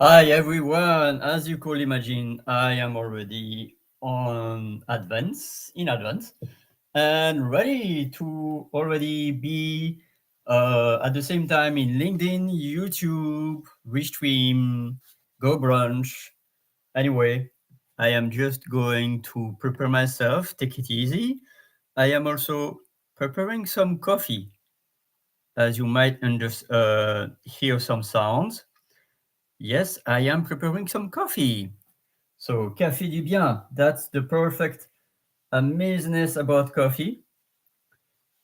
Hi everyone, as you could imagine, I am already in advance, and ready to already be at the same time in LinkedIn, YouTube, Restream, Go Brunch. Anyway, I am just going to prepare myself, take it easy. I am also preparing some coffee, as you might hear some sounds. Yes, I am preparing some coffee. So, CaféDuBien, that's the perfect amazeness about coffee.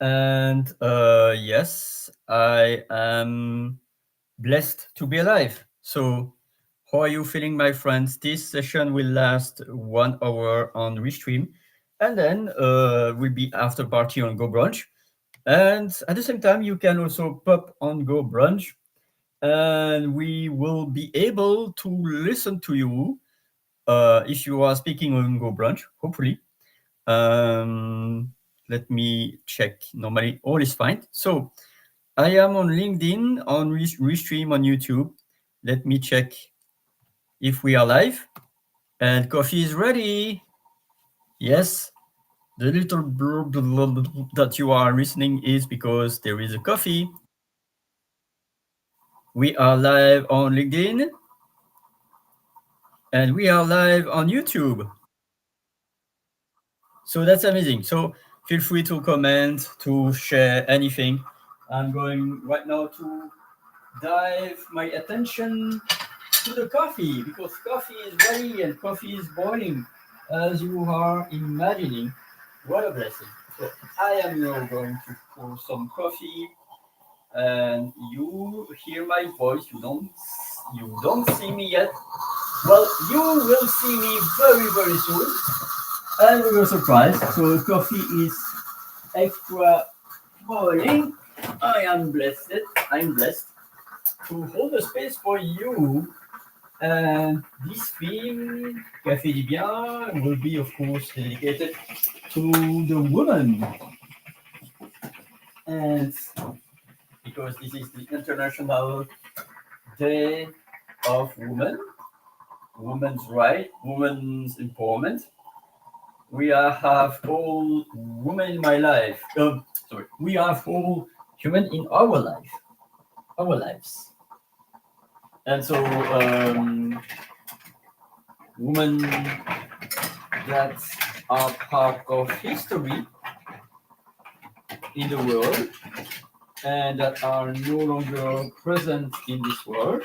And yes, I am blessed to be alive. So, how are you feeling, my friends? This session will last 1 hour on Restream, and then will be after party on Go Brunch. And at the same time, you can also pop on Go Brunch, and we will be able to listen to you if you are speaking on Go Brunch, hopefully. Let me check. Normally, all is fine. So, I am on LinkedIn, on Restream, on YouTube. Let me check if we are live. And coffee is ready. Yes, the little blurb that you are listening is because there is a coffee. We are live on LinkedIn and we are live on YouTube. So that's amazing. So feel free to comment, to share anything. I'm going right now to dive my attention to the coffee because coffee is ready and coffee is boiling as you are imagining. What a blessing. So I am now going to pour some coffee and you hear my voice. You don't see me yet. Well, you will see me very, very soon. And we were surprised. So coffee is extra boiling. I am blessed. I'm blessed to hold a space for you. And this theme, CaféDuBien, will be, of course, dedicated to the woman. And because this is the International Day of Women, women's right, women's empowerment. We have all women in my life. Sorry, we have all human in our lives. And so, women that are part of history in the world and that are no longer present in this world,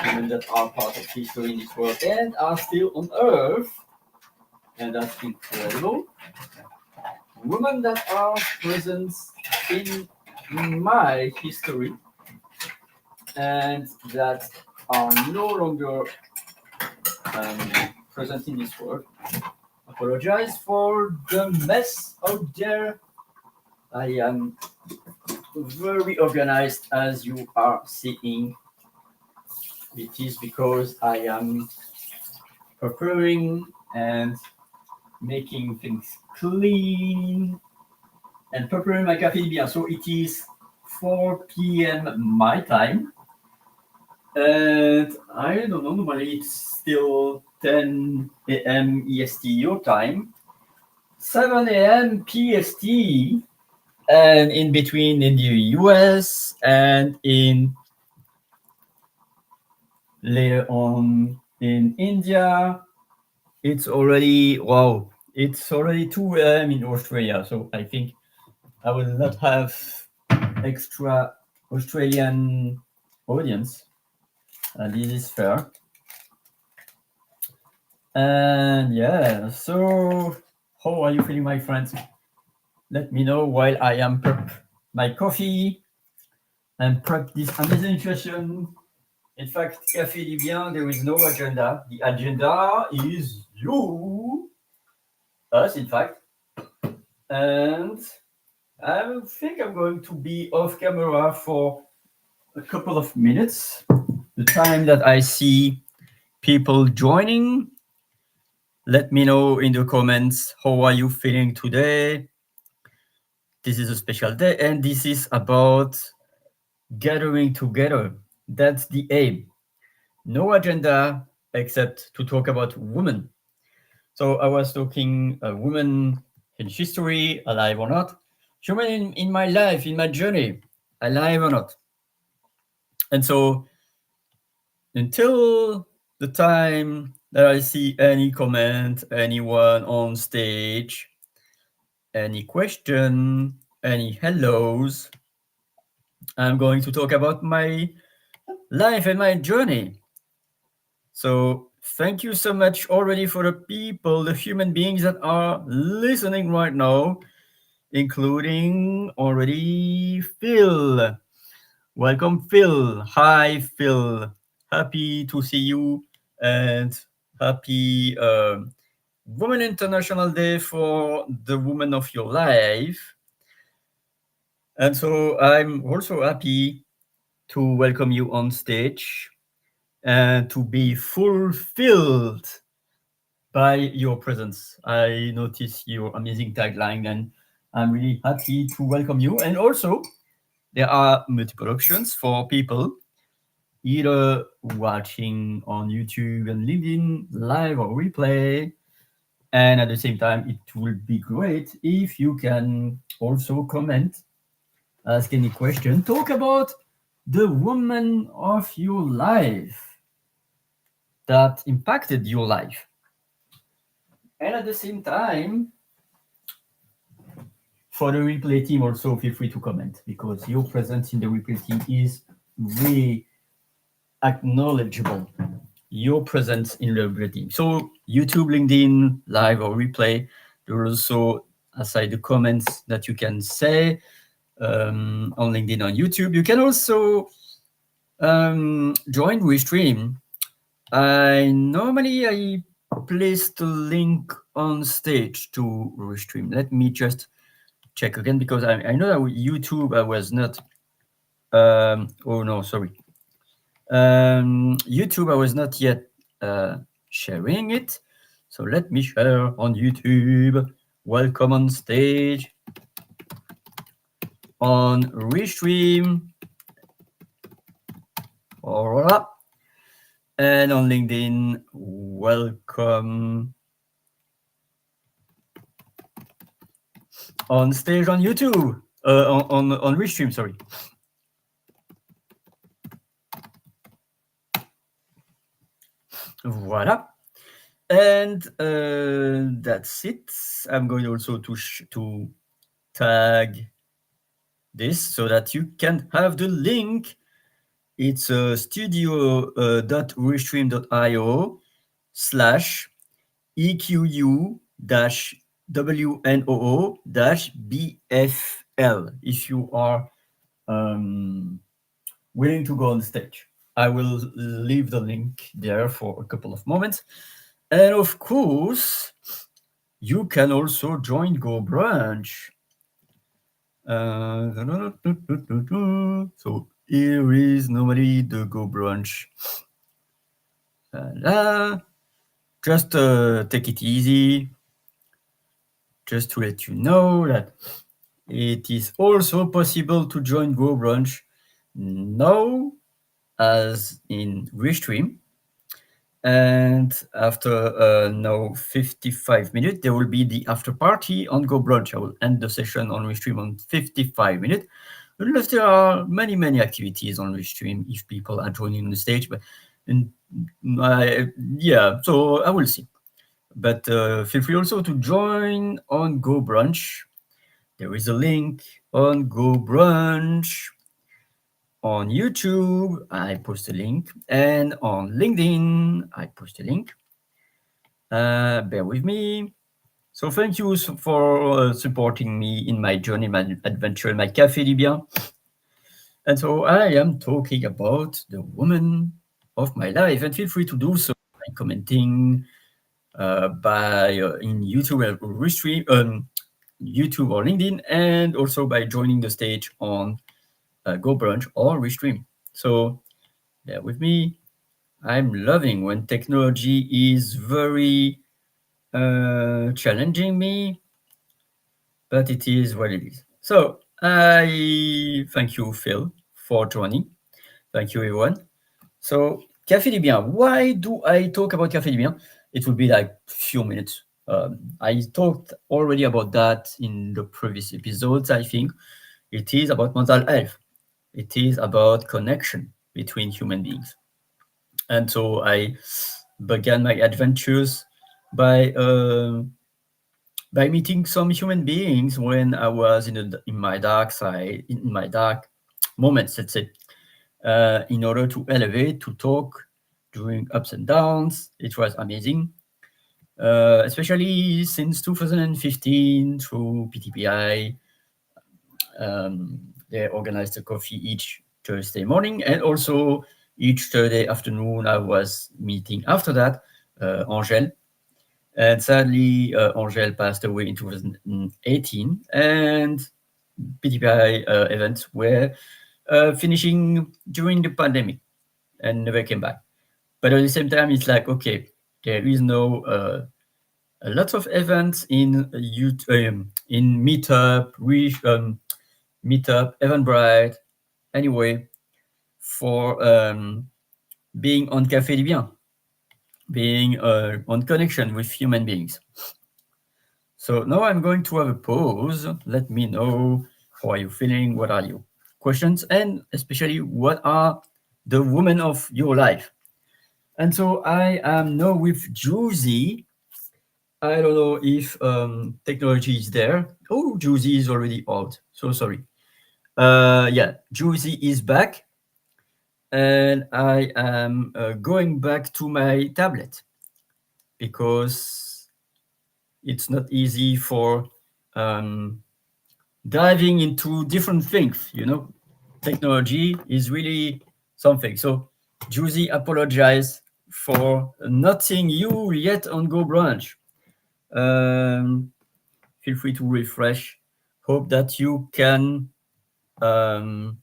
women that are part of history in this world and are still on Earth, and that's incredible. Women that are present in my history and that are no longer um, present in this world. Apologize for the mess out there. I am very organized as you are seeing. It is because I am preparing and making things clean and preparing my CaféDuBien. So it is 4 p.m. my time. And I don't know, normally it's still 10 a.m. EST your time, 7 a.m. PST, and in between in the US and in later on in India. It's already, wow, it's already 2 a.m. in Australia. So I think I will not have extra Australian audience. This is fair. And yeah, so how are you feeling, my friends? Let me know while I am prep my coffee and prep this amazing session. In fact, CaféDuBien, there is no agenda. The agenda is you, us, in fact. And I think I'm going to be off camera for a couple of minutes. The time that I see people joining, let me know in the comments how are you feeling today. This is a special day and this is about gathering together. That's the aim. no agenda except to talk about women. So I was talking women in history, alive or not, human in my life, in my journey, alive or not. And so until the time that I see any comment, anyone on stage, any question, any hellos, I'm going to talk about my life and my journey. So thank you so much already for the people, the human beings that are listening right now, including already Phil. Welcome, Phil. Hi, Phil. Happy to see you and happy Women International Day for the woman of your life. And so I'm also happy to welcome you on stage and to be fulfilled by your presence. I notice your amazing tagline and I'm really happy to welcome you. And also, there are multiple options for people either watching on YouTube and LinkedIn live or replay. And at the same time, it would be great if you can also comment, ask any question, talk about the woman of your life that impacted your life. And at the same time, for the replay team, also feel free to comment because your presence in the replay team is really acknowledgeable. Your presence in the replay team. So YouTube, LinkedIn, live or replay. There are also aside the comments that you can say on LinkedIn, on YouTube. You can also join Restream. I place the link on stage to Restream. Let me just check again because I know that with YouTube I was not. Oh no, sorry. YouTube I was not yet sharing it. So let me share on YouTube. Welcome on stage on Restream. Alright. And on LinkedIn, welcome on stage on YouTube. On Restream, sorry. Voila. And that's it. I'm going also to tag this so that you can have the link. It's studio.restream.io slash EQU dash WNOO dash BFL if you are willing to go on stage. I will leave the link there for a couple of moments. And of course, you can also join Go Brunch. So here is normally the Go Brunch. Just take it easy. Just to let you know that it is also possible to join Go Brunch now as in Restream. And after now 55 minutes, there will be the after party on Go Brunch. I will end the session on Restream on 55 minutes. Unless there are many, many activities on Restream if people are joining the stage. But yeah, so I will see. But feel free also to join on Go Brunch. There is a link on Go Brunch. On YouTube, I post a link. And on LinkedIn, I post a link. Bear with me. So thank you for supporting me in my journey, my adventure, my CaféDuBien. And so I am talking about the woman of my life. And feel free to do so by commenting, by in YouTube or Restream, YouTube or LinkedIn, and also by joining the stage on Go Brunch or Restream. So bear with me. I'm loving when technology is very challenging me, but it is what it is. So I thank you, Phil, for joining. Thank you, everyone. So CaféDuBien. Why do I talk about CaféDuBien? It will be like few minutes. I talked already about that in the previous episodes. I think it is about mental health. It is about connection between human beings. And so I began my adventures by meeting some human beings when I was in my dark side, in my dark moments, let's say, in order to elevate, to talk during ups and downs. It was amazing, especially since 2015 through PTPI. They organized a coffee each Thursday morning, and also each Thursday afternoon. I was meeting after that Angèle. And sadly, Angèle passed away in 2018, and PTPI events were finishing during the pandemic and never came back. But at the same time, it's like, okay, there is no a lot of events in in Meetup, Meetup, Eventbrite, anyway, for being on CaféDuBien, being on connection with human beings. So now I'm going to have a pause. Let me know how are you feeling, what are your questions, and especially what are the women of your life. And so I am now with Juicy. I don't know if technology is there. Oh, Juicy is already out. So sorry. Yeah, Juicy is back, and I am going back to my tablet because it's not easy for diving into different things. Technology is really something. So, Juicy, apologize for not seeing you yet on Go Branch. Feel free to refresh. Hope that you can um,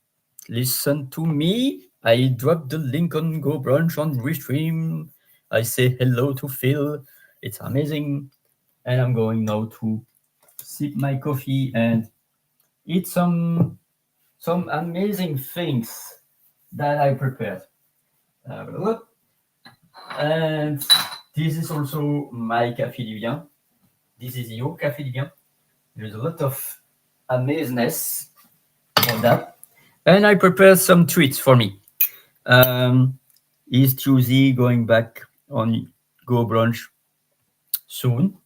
listen to me. I dropped the link on Go Brunch on Restream. I say hello to Phil. It's amazing. And I'm going now to sip my coffee and eat some amazing things that I prepared. And this is also my CaféDuBien. This is your CaféDuBien. There's a lot of amazeness on that. And I prepared some treats for me. Is Tuesday going back on Go Brunch soon?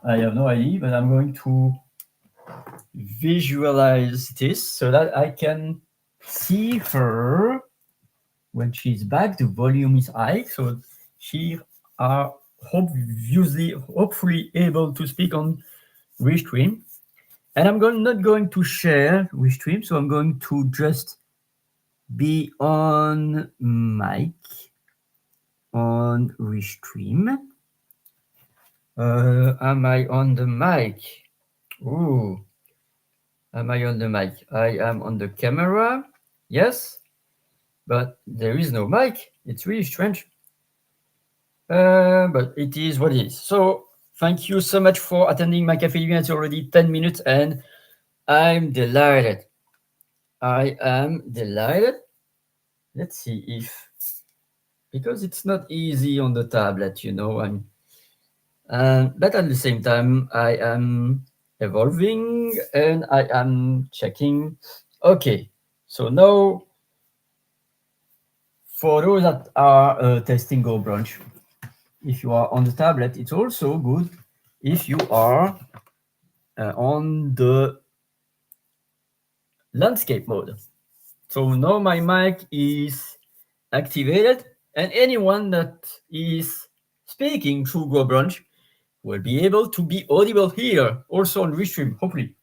I have no idea, but I'm going to visualize this so that I can see her when she's back. The volume is high, so she are hopefully able to speak on Restream. And I'm not going to share Restream, so I'm going to just be on mic on Restream. Am I on the mic? Ooh, am I on the mic? I am on the camera. Yes, but there is no mic. It's really strange. But it is what it is. So thank you so much for attending my CaféDuBien. It's already 10 minutes and I'm delighted. I am delighted. Let's see if, because it's not easy on the tablet, but at the same time, I am evolving and I am checking. Okay, so now for those that are testing Go Brunch, if you are on the tablet, it's also good if you are on the landscape mode. So now my mic is activated, and anyone that is speaking through Go Brunch will be able to be audible here, also on Restream, hopefully.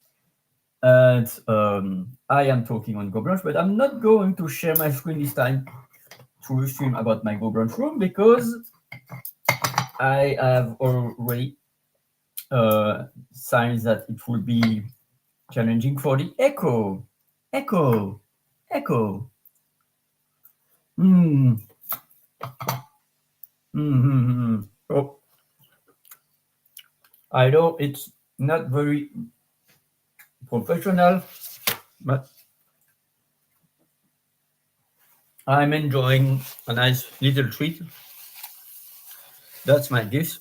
And I am talking on Go Brunch, but I'm not going to share my screen this time to Restream about my Go Brunch room because I have already signs that it will be challenging for the echo. Echo. Echo. Mm. Mm-hmm. Oh, I know it's not very professional, but I'm enjoying a nice little treat. That's my gift.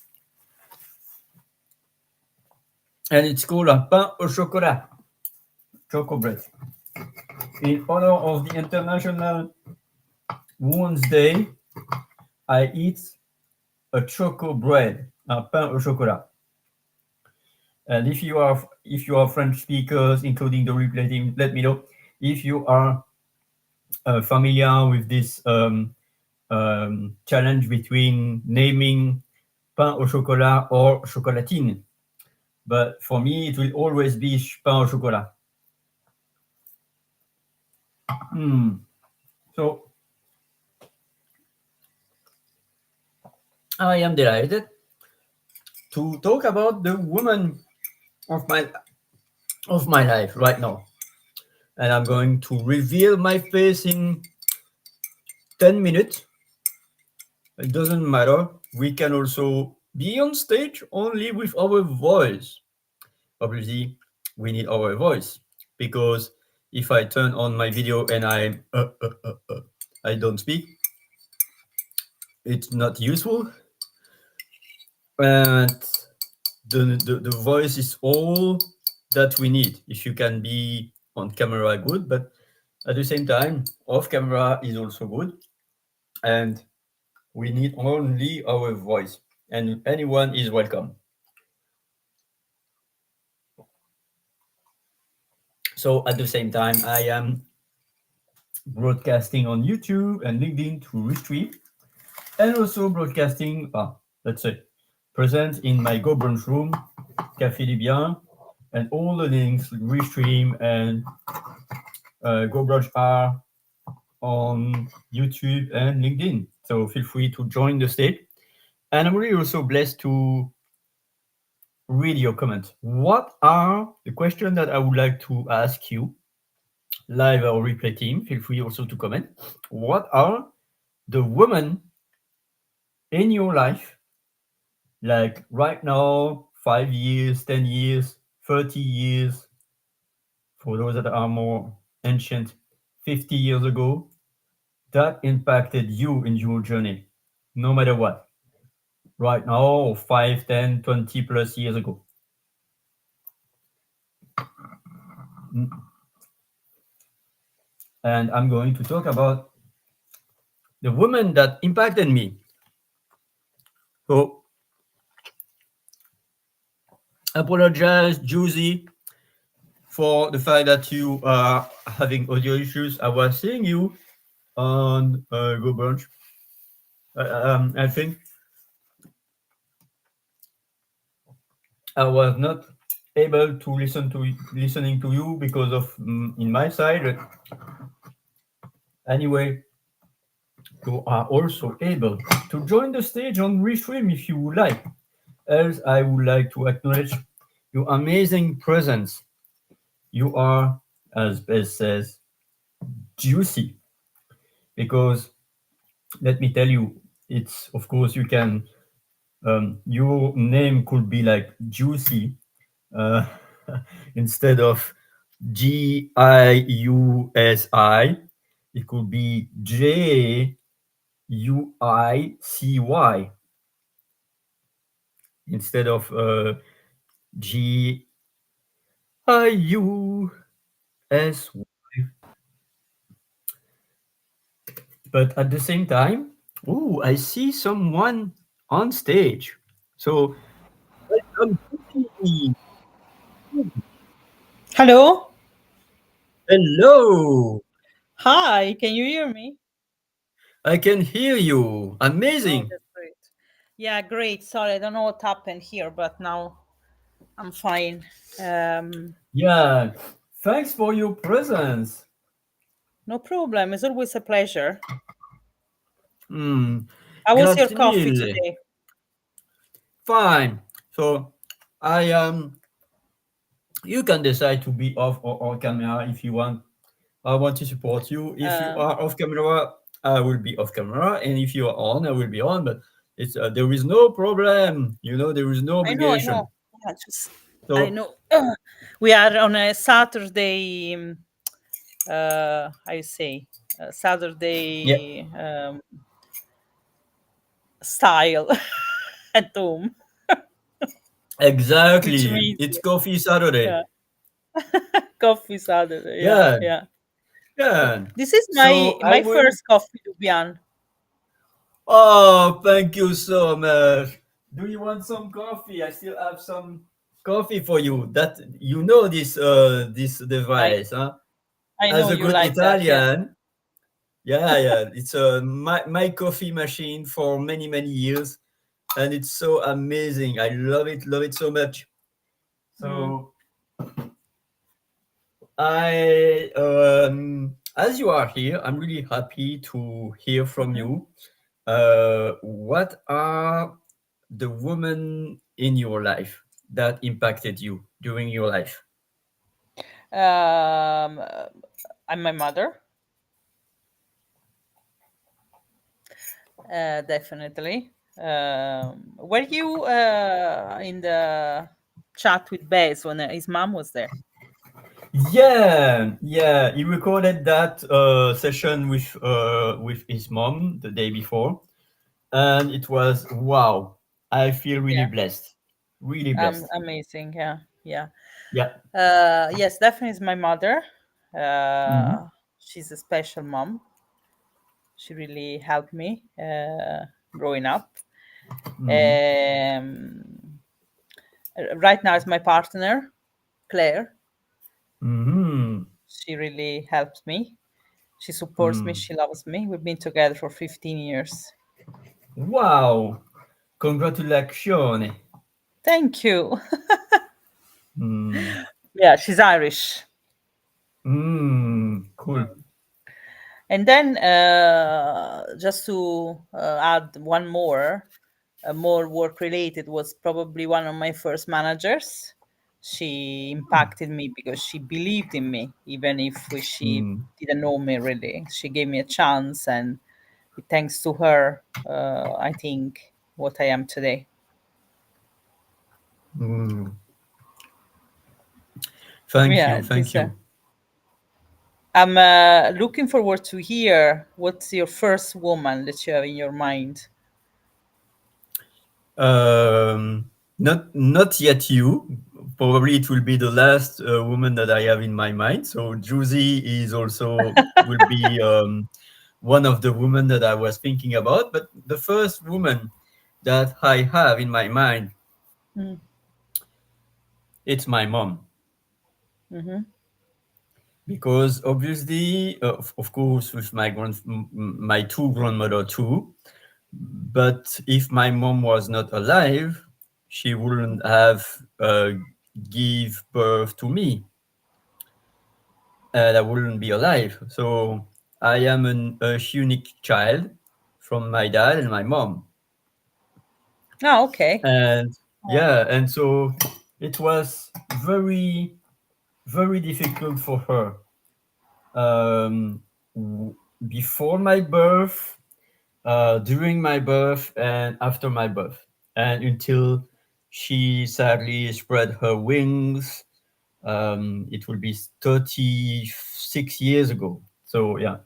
And it's called a pain au chocolat, choco bread. In honor of the International Women's Day, I eat a choco bread, a pain au chocolat. And if you are French speakers, including the replay team, let me know if you are familiar with this challenge between naming pain au chocolat or chocolatine. But for me, it will always be pain au chocolat. Hmm. So I am delighted to talk about the woman of my life right now, and I'm going to reveal my face in 10 minutes. It doesn't matter. We can also be on stage only with our voice. Obviously, we need our voice because if I turn on my video and I don't speak, it's not useful. And the voice is all that we need. If you can be on camera, good, but at the same time, off camera is also good. And we need only our voice, and anyone is welcome. So at the same time, I am broadcasting on YouTube and LinkedIn to Restream, and also broadcasting, let's say, present in my Go Brunch room, CaféDuBien, and all the links, Restream and Go Brunch are on YouTube and LinkedIn. So feel free to join the stage. And I'm really also blessed to read your comments. What are the questions that I would like to ask you, live or replay team? Feel free also to comment. What are the women in your life, like right now, 5 years, 10 years, 30 years, for those that are more ancient, 50 years ago, that impacted you in your journey, no matter what, right now, or 5, 10, 20 plus years ago? And I'm going to talk about the woman that impacted me. So, apologize, Juicy, for the fact that you are having audio issues. I was seeing you on Go Brunch. I think I was not able to listening to you because of in my side. Anyway, you are also able to join the stage on Restream if you would like. Else, I would like to acknowledge your amazing presence. You are, as Bess says, juicy. Because let me tell you, it's of course you can. Your name could be like Juicy uh, instead of Giusi. It could be Juicy instead of Gius. But at the same time, oh, I see someone on stage. So welcome, Juicy. Hello. Hello. Hi. Can you hear me? I can hear you. Oh, Amazing. that's great. Yeah, great. Sorry, I don't know what happened here, but now I'm fine. Um, Yeah. Thanks for your presence. no problem. It's always a pleasure. Hmm. How was your Grazie coffee mille. today? Fine. So I you can decide to be off or on camera if you want. I want to support you. If you Um, are off camera, I will be off camera, and if you are on, I will be on. But it's there is no problem. There is no I know. obligation. Yeah, just I So know. We are on a Saturday. How you say? Yeah, Saturday style at home, which exactly. means It's Coffee Saturday. yeah, coffee Saturday. Yeah, Yeah, yeah. yeah. This is my So I will. first coffee Dubian. Oh, thank you so much. Do you want some coffee? I still have some coffee for you. That you know this I device, huh? I As know a you good like that. Yeah. Italian, yeah, yeah. It's my coffee machine for many years, and it's so amazing. I love it so much. Mm, So as you are here, I'm really happy to hear from mhm. you. What are the women in your life that impacted you during your life? Uh, I'm my mother, definitely. Were you in the chat with Bez when his mom was there? Yeah, yeah. He recorded that session with his mom the day before, and it was wow. I feel really Yeah. blessed, really blessed. Amazing. Yeah. Yeah. Yeah. Yes, definitely is my mother. Hmm. She's a special mom. She really helped me growing up. Hmm. Um, right now is my partner, Claire. Hmm. She really helps me. She supports me. Hmm. She loves me. We've been together for 15 years. Wow! Congratulazioni. Thank you. Hmm. Yeah, she's Irish. Hmm. Cool. And then just to add one more, more work related, was probably one of my first managers. She impacted me because she believed in me, even if she Hmm. didn't know me really. She gave me a chance, and thanks to her, I think what I am today. Hmm. Thank Yeah, you. Thank you. I'm looking forward to hear what's your first woman that you have in your mind. Not yet you. Probably it will be the last woman that I have in my mind. So Juicy is also will be one of the women that I was thinking about. But the first woman that I have in my mind, Mm, it's my mom. mhm. Because obviously, of course, with my two grandmother too. But if my mom was not alive, she wouldn't have give birth to me, and I wouldn't be alive. So I am a unique child from my dad and my mom, Oh, okay. and Oh, yeah, and so it was very difficult for her um, before my birth, during my birth, and after my birth, and until she sadly spread her wings. It will be 36 years ago. So yeah.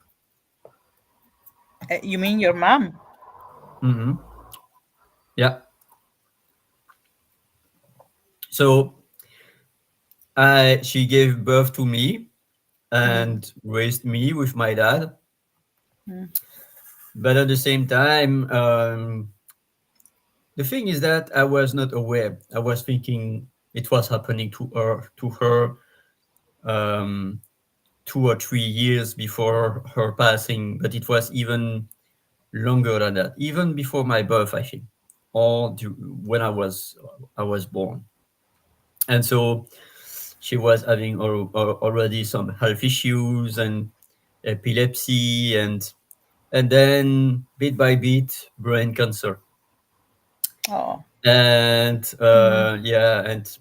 you mean your mom? Hmm. Yeah. So she gave birth to me Mm, and raised me with my dad. mm. But at the same time, the thing is that I was not aware. I was thinking it was happening to her, um, 2 or 3 years before her passing, but it was even longer than that, even before my birth, I think, or when I was born. And so she was having already some health issues and epilepsy, and then bit by bit brain cancer. Oh, And mhm. yeah, and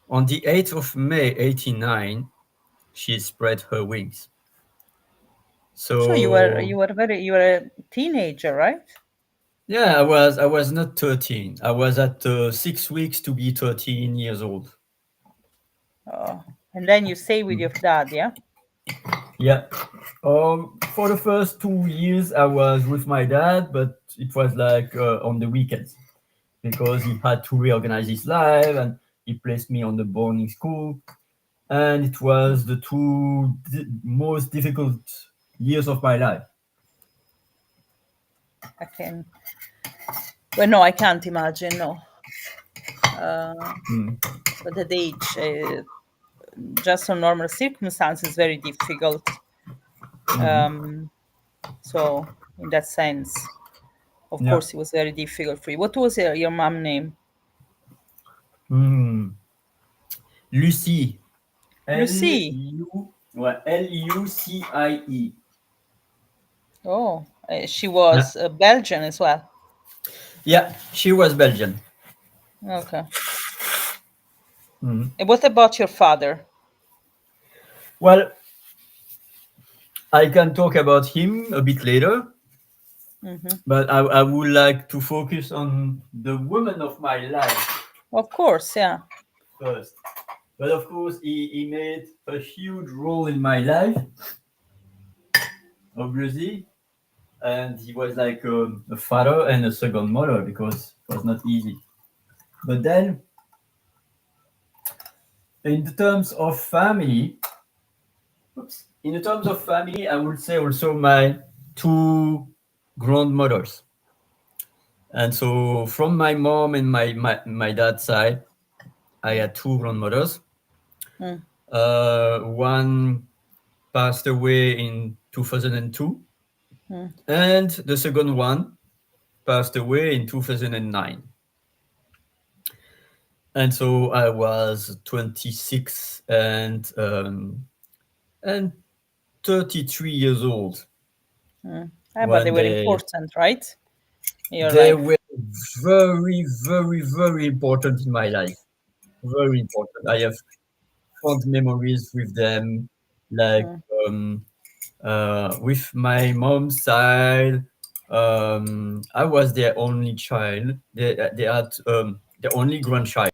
on the 8th of May 89, she spread her wings. So So you were a teenager, right? yeah, I was not 13. I was at 6 weeks to be 13 years old. Oh, and then you stay with Mm. your dad, yeah? Yeah. For the first 2 years, I was with my dad, but it was like on the weekends because he had to reorganize his life and he placed me on the boarding school. And it was the most difficult years of my life. I can. Well, no, I can't imagine. No, uh, Mm. but at age, just on normal circumstances, very difficult. Mhm. Um, so in that sense, of Yeah. course, it was very difficult for you. What was your mom name? Mm. Lucie. Lucie. Lucie. Oh, she Yeah. was Belgian as well. Yeah, she was Belgian. Okay. Mhm. And what about your father? Well, I can talk about him a bit later, Hmm. but I would like to focus on the woman of my life Of course, yeah. first. But of course, he made a huge role in my life, obviously. And he was like a father and a second mother because it was not easy. But then, in the terms of family, in the terms of family, I would say also my two grandmothers. And so, from my mom and my dad's side, I had two grandmothers. Mm, One passed away in 2002, mm, and the second one passed away in 2009. And so I was 26 and 33 years old Ah, but they when were important, right? In your they life. were very, very, very important in my life. Very important. I have fond memories with them, like Mm, um, with my mom's side. I was their only child. They had the only grandchild.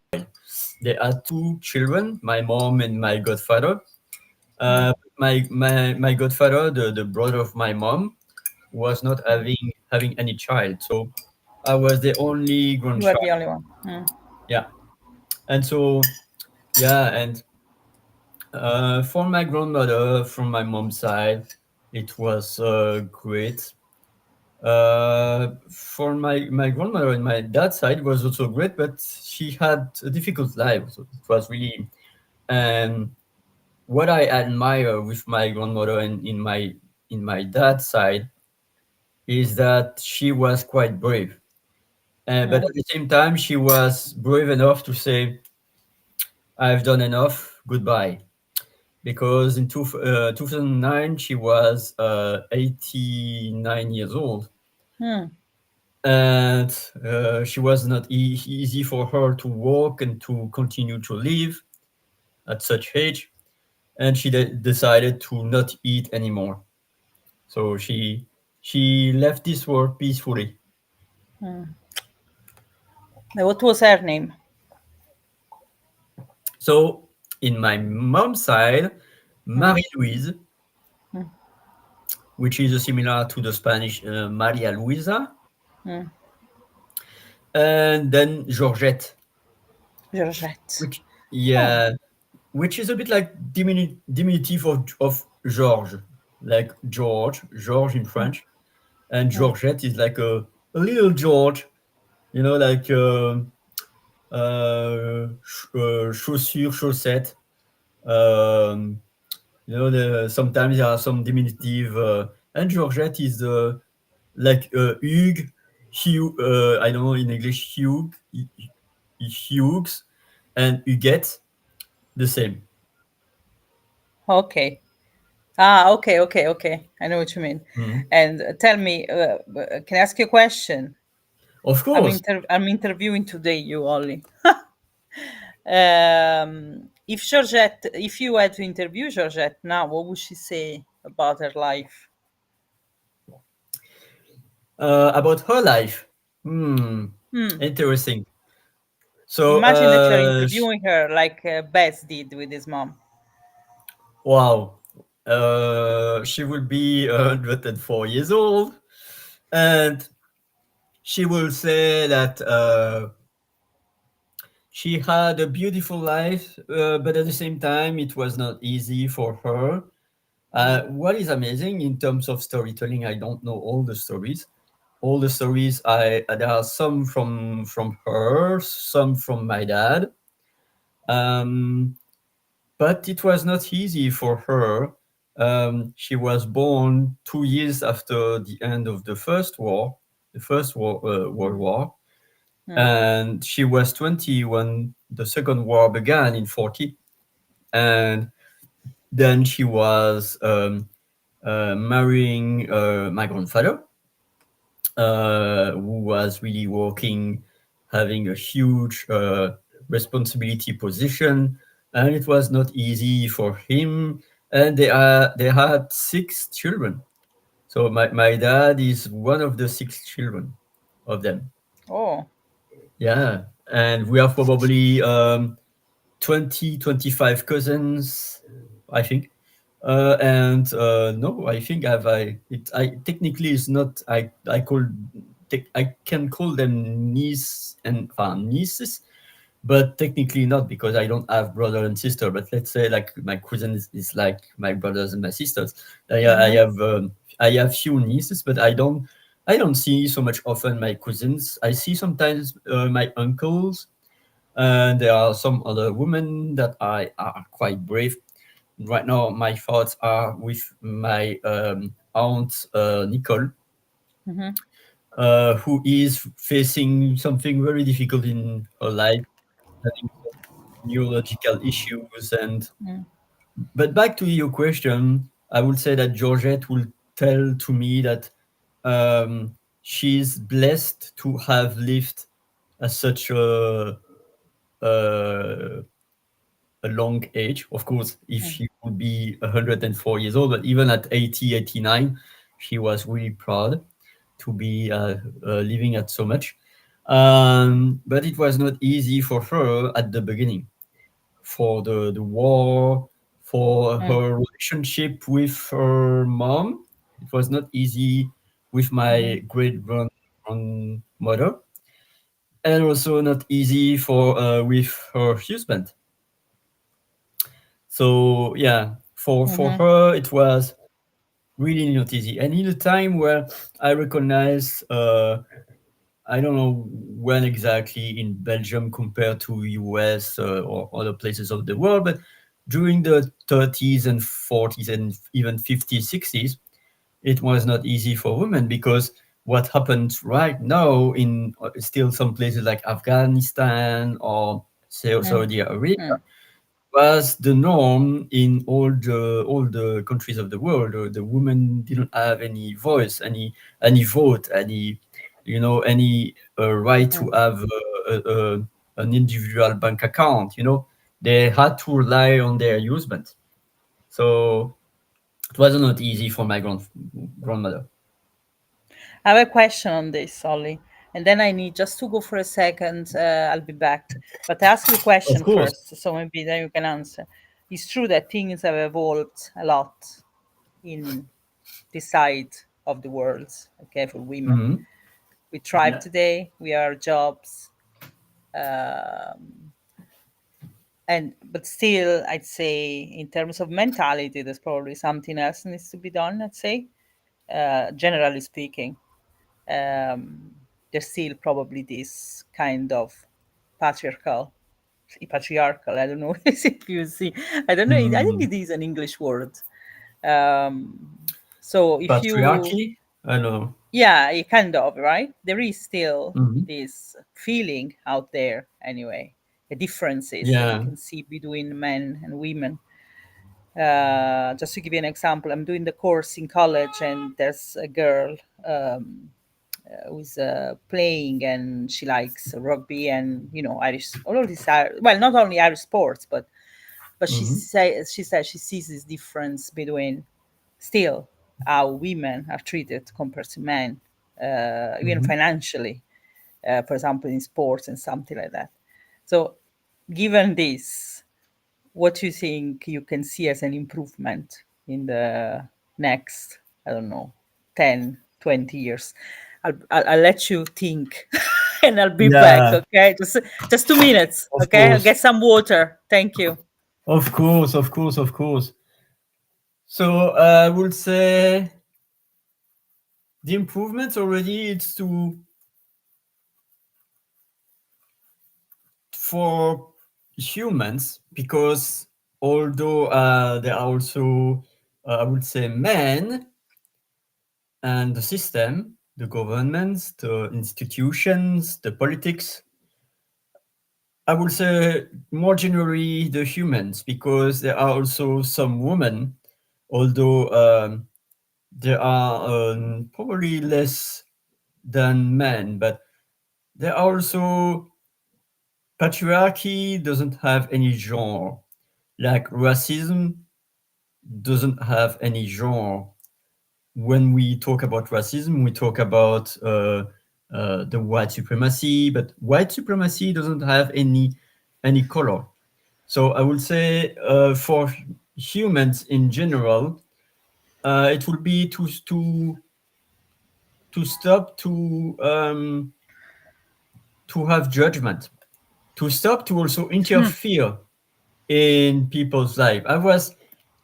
They had two children, my mom and my godfather. mm. My godfather, the brother of my mom, was not having any child. So I was the only You were grandchild. the only one. Yeah. And so yeah, and for my grandmother from my mom's side, it was great. For my grandmother and my dad's side was also great, but she had a difficult life. So it was really um, what I admire with my grandmother and in my dad's side is that she was quite brave. But Mm, at the same time, she was brave enough to say, "I've done enough. Goodbye." Because in 2009 she was 89 years old, mm, and she was not easy for her to walk and to continue to live at such age, and she decided to not eat anymore. So she left this world peacefully. mm. And what was her name? So in my mom's side, Mm, Marie Louise, mm, which is similar to the Spanish Maria Luisa, mm. and then Georgette, Georgette. which Oh, yeah, which is a bit like diminutive of George, like George in mm, French, and mm. Georgette is like a little George, like chaussure, chaussette. Um, sometimes there are some diminutive, and Georgette is like Hugh, I don't know in English, Hughes, and Huguette, the same. Okay. Ah, okay, okay, okay. I know what you mean. Mhm. And tell me, can I ask you a question? Of course. I'm interviewing today you only. If Georgette, if you had to interview Georgette now, what would she say about her life? About her life. Hmm. Interesting. So, Imagine that you're interviewing her like Bess did with his mom. wow. She will be 104 years old, and she will say that she had a beautiful life, but at the same time, it was not easy for her. Mm, What is amazing in terms of storytelling, I don't know all the stories. All the stories, I there are some from her, some from my dad. Um, but it was not easy for her. She was born 2 years after the end of the first World War, mm, and she was 20 when the Second War began in 40. And then she was marrying my grandfather, who was really working, having a huge responsibility position, and it was not easy for him. And they had 6 children. So my dad is one of the 6 children of them. oh. Yeah, and we have probably 20, 25 cousins, I think. And no, I think I technically is not, I can call them niece and nieces, but technically not, because I don't have brother and sister. But let's say like my cousins is like my brothers and my sisters. Mm-hmm, I have few nieces, but I don't see so much often my cousins. I see sometimes my uncles, and there are some other women that I are quite brave. Right now, my thoughts are with my aunt Nicole, mm-hmm, who is facing something very difficult in her life, having some neurological issues. And mm, but back to your question, I would say that Georgette will tell to me that she's blessed to have lived at such a a long age. Of course, if mm, she would be 104 years old, but even at 80, 89, she was really proud to be living at so much. But it was not easy for her at the beginning, for the war, for mm, her relationship with her mom. It was not easy with mm-hmm, my grandmother, and also not easy for with her husband. So yeah, for mm-hmm, her it was really not easy. And in a time where I recognize, I don't know when exactly in Belgium compared to US or other places of the world, but during the 30s and 40s and even 50s, 60s, it was not easy for women, because what happens right now in still some places like Afghanistan or mm, Saudi Arabia mm, was the norm in all the countries of the world. The women didn't have any voice, any vote, any right to mm. have an individual bank account. They had to rely on their husband. So it was not easy for my grandmother. I have a question on this, Ollie, and then I need just to go for a second. I'll be back. But I ask you a Of question course. first, so maybe then you can answer. It's true that things have evolved a lot in this side of the world, okay, for women. Hmm. We thrive Yeah. today, we are jobs, um, and but still, I'd say in terms of mentality, there's probably something else needs to be done. I'd say, generally speaking, um, there's still probably this kind of patriarchal patriarchal, I don't know if you see, I don't know, I think Mm. it is an English word. um, so if you, Patriarchy? I know. yeah, kind of, right, there is still Hmm. this feeling out there anyway, the differences that you Yeah. can see between men and women. Just to give you an example, I'm doing the course in college, and there's a girl who's playing, and she likes rugby and Irish, all of these are, well, not only Irish sports, but Hmm. she said she sees this difference between still how women are treated compared to men, even Hmm. financially, for example, in sports and something like that. So, given this, what do you think you can see as an improvement? in the next, I don't know, 10, 20 years. I'll let you think and I'll be back, Yeah, okay? Just 2 minutes, of okay? I'll course. get some water. Thank you. Of course, of course, of course. So I would say the improvements already it's to for humans because although there are also I would say men and the system, the governments, the institutions, the politics. I would say more generally the humans because there are also some women, although there are probably less than men, but there are also patriarchy doesn't have any genre, like racism doesn't have any genre. When we talk about racism, we talk about the white supremacy, but white supremacy doesn't have any color. So I would say for humans in general, it would be to stop to have judgment, to stop to also Hmm, interfere in people's life.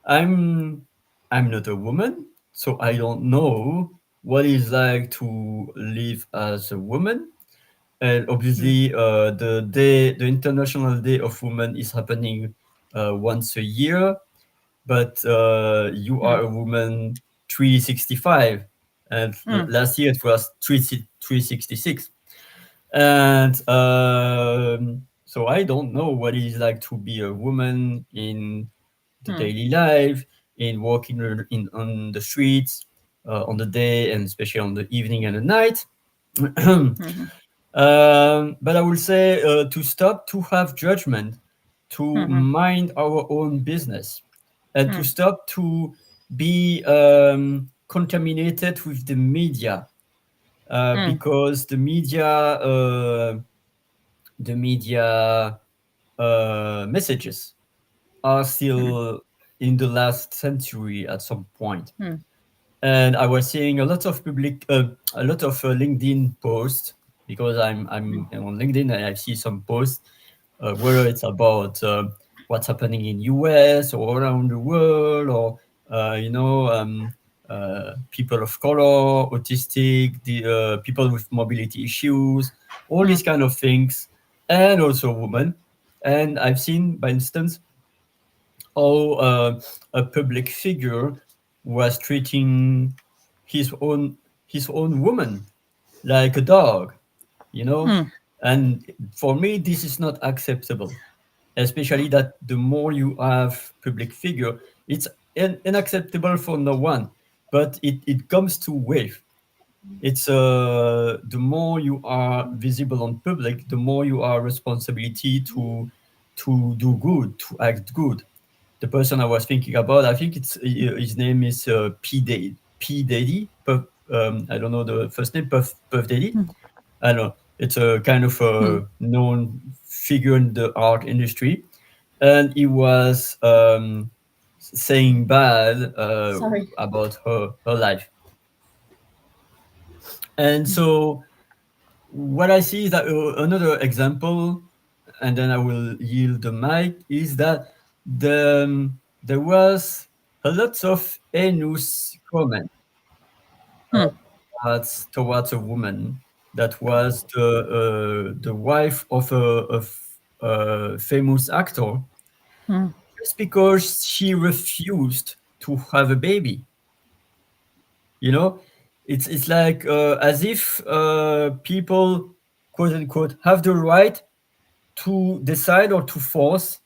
I'm I'm not a woman, so I don't know what it's like to live as a woman. And hmm, obviously, the International Day of Women is happening once a year, but you hmm, are a woman 365, and hmm, last year it was 366. And so I don't know what it is like to be a woman in the hmm, daily life, in walking in on the streets, on the day, and especially on the evening and the night. hmm, But I will say to stop to have judgment, to hmm, mind our own business, and to hmm, stop to be contaminated with the media, hmm, because the media messages are hmm, still in the last century at some point. hmm, And I was seeing a lot of LinkedIn posts because I'm on LinkedIn and I see some posts, whether it's about what's happening in US or around the world, or you know, people of color, autistic, the people with mobility issues, all hmm, these kind of things, and also women. And I've seen, by instance, how a public figure was treating his own his own woman like a dog, you know. hmm, And for me, this is not acceptable. Especially that the more you have public figure, it's unacceptable for no one. But it comes to wave. It's the more you are visible on public, the more you are responsibility to do good, to act good. The person I was thinking about, I think it's his name is P Daddy. I don't know the first name. Puff Daddy. I don't know. It's a kind of hmm. a known figure in the art industry, and he was saying bad Sorry. about her life. And so what I see is that another example, and then I will yield the mic, is that there was a lot of heinous comment Hmm, towards a woman that was the wife of a famous actor, hmm, just because she refused to have a baby. You know, it's like as if people, quote unquote, have the right to decide or to force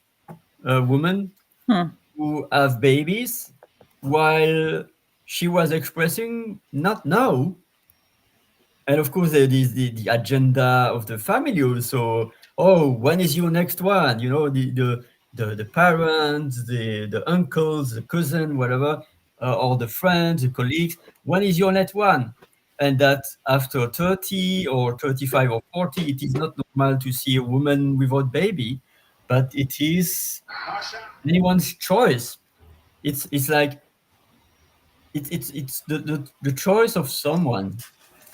a woman hmm, to have babies, while she was expressing not now. And of course, there is the agenda of the family also. Oh, when is your next one? You know, the parents, the uncles, the cousin, whatever, or the friends, the colleagues. When is your next one? And that after 30 or 35 or 40, it is not normal to see a woman without baby, but it is anyone's choice. It's like it's the choice of someone,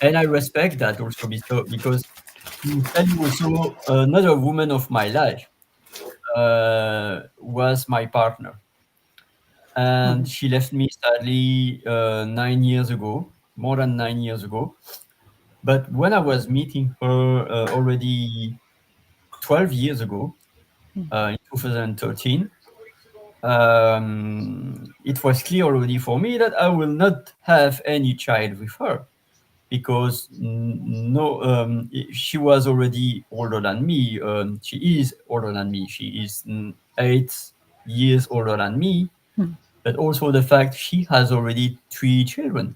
and I respect that also because to tell you also another woman of my life was my partner, and Mhm. she left me sadly 9 years ago, more than 9 years ago. But when I was meeting her already 12 years ago, in 2013, it was clear already for me that I will not have any child with her because no, she was already older than me. She is older than me. She is 8 years older than me. But also the fact she has already three children.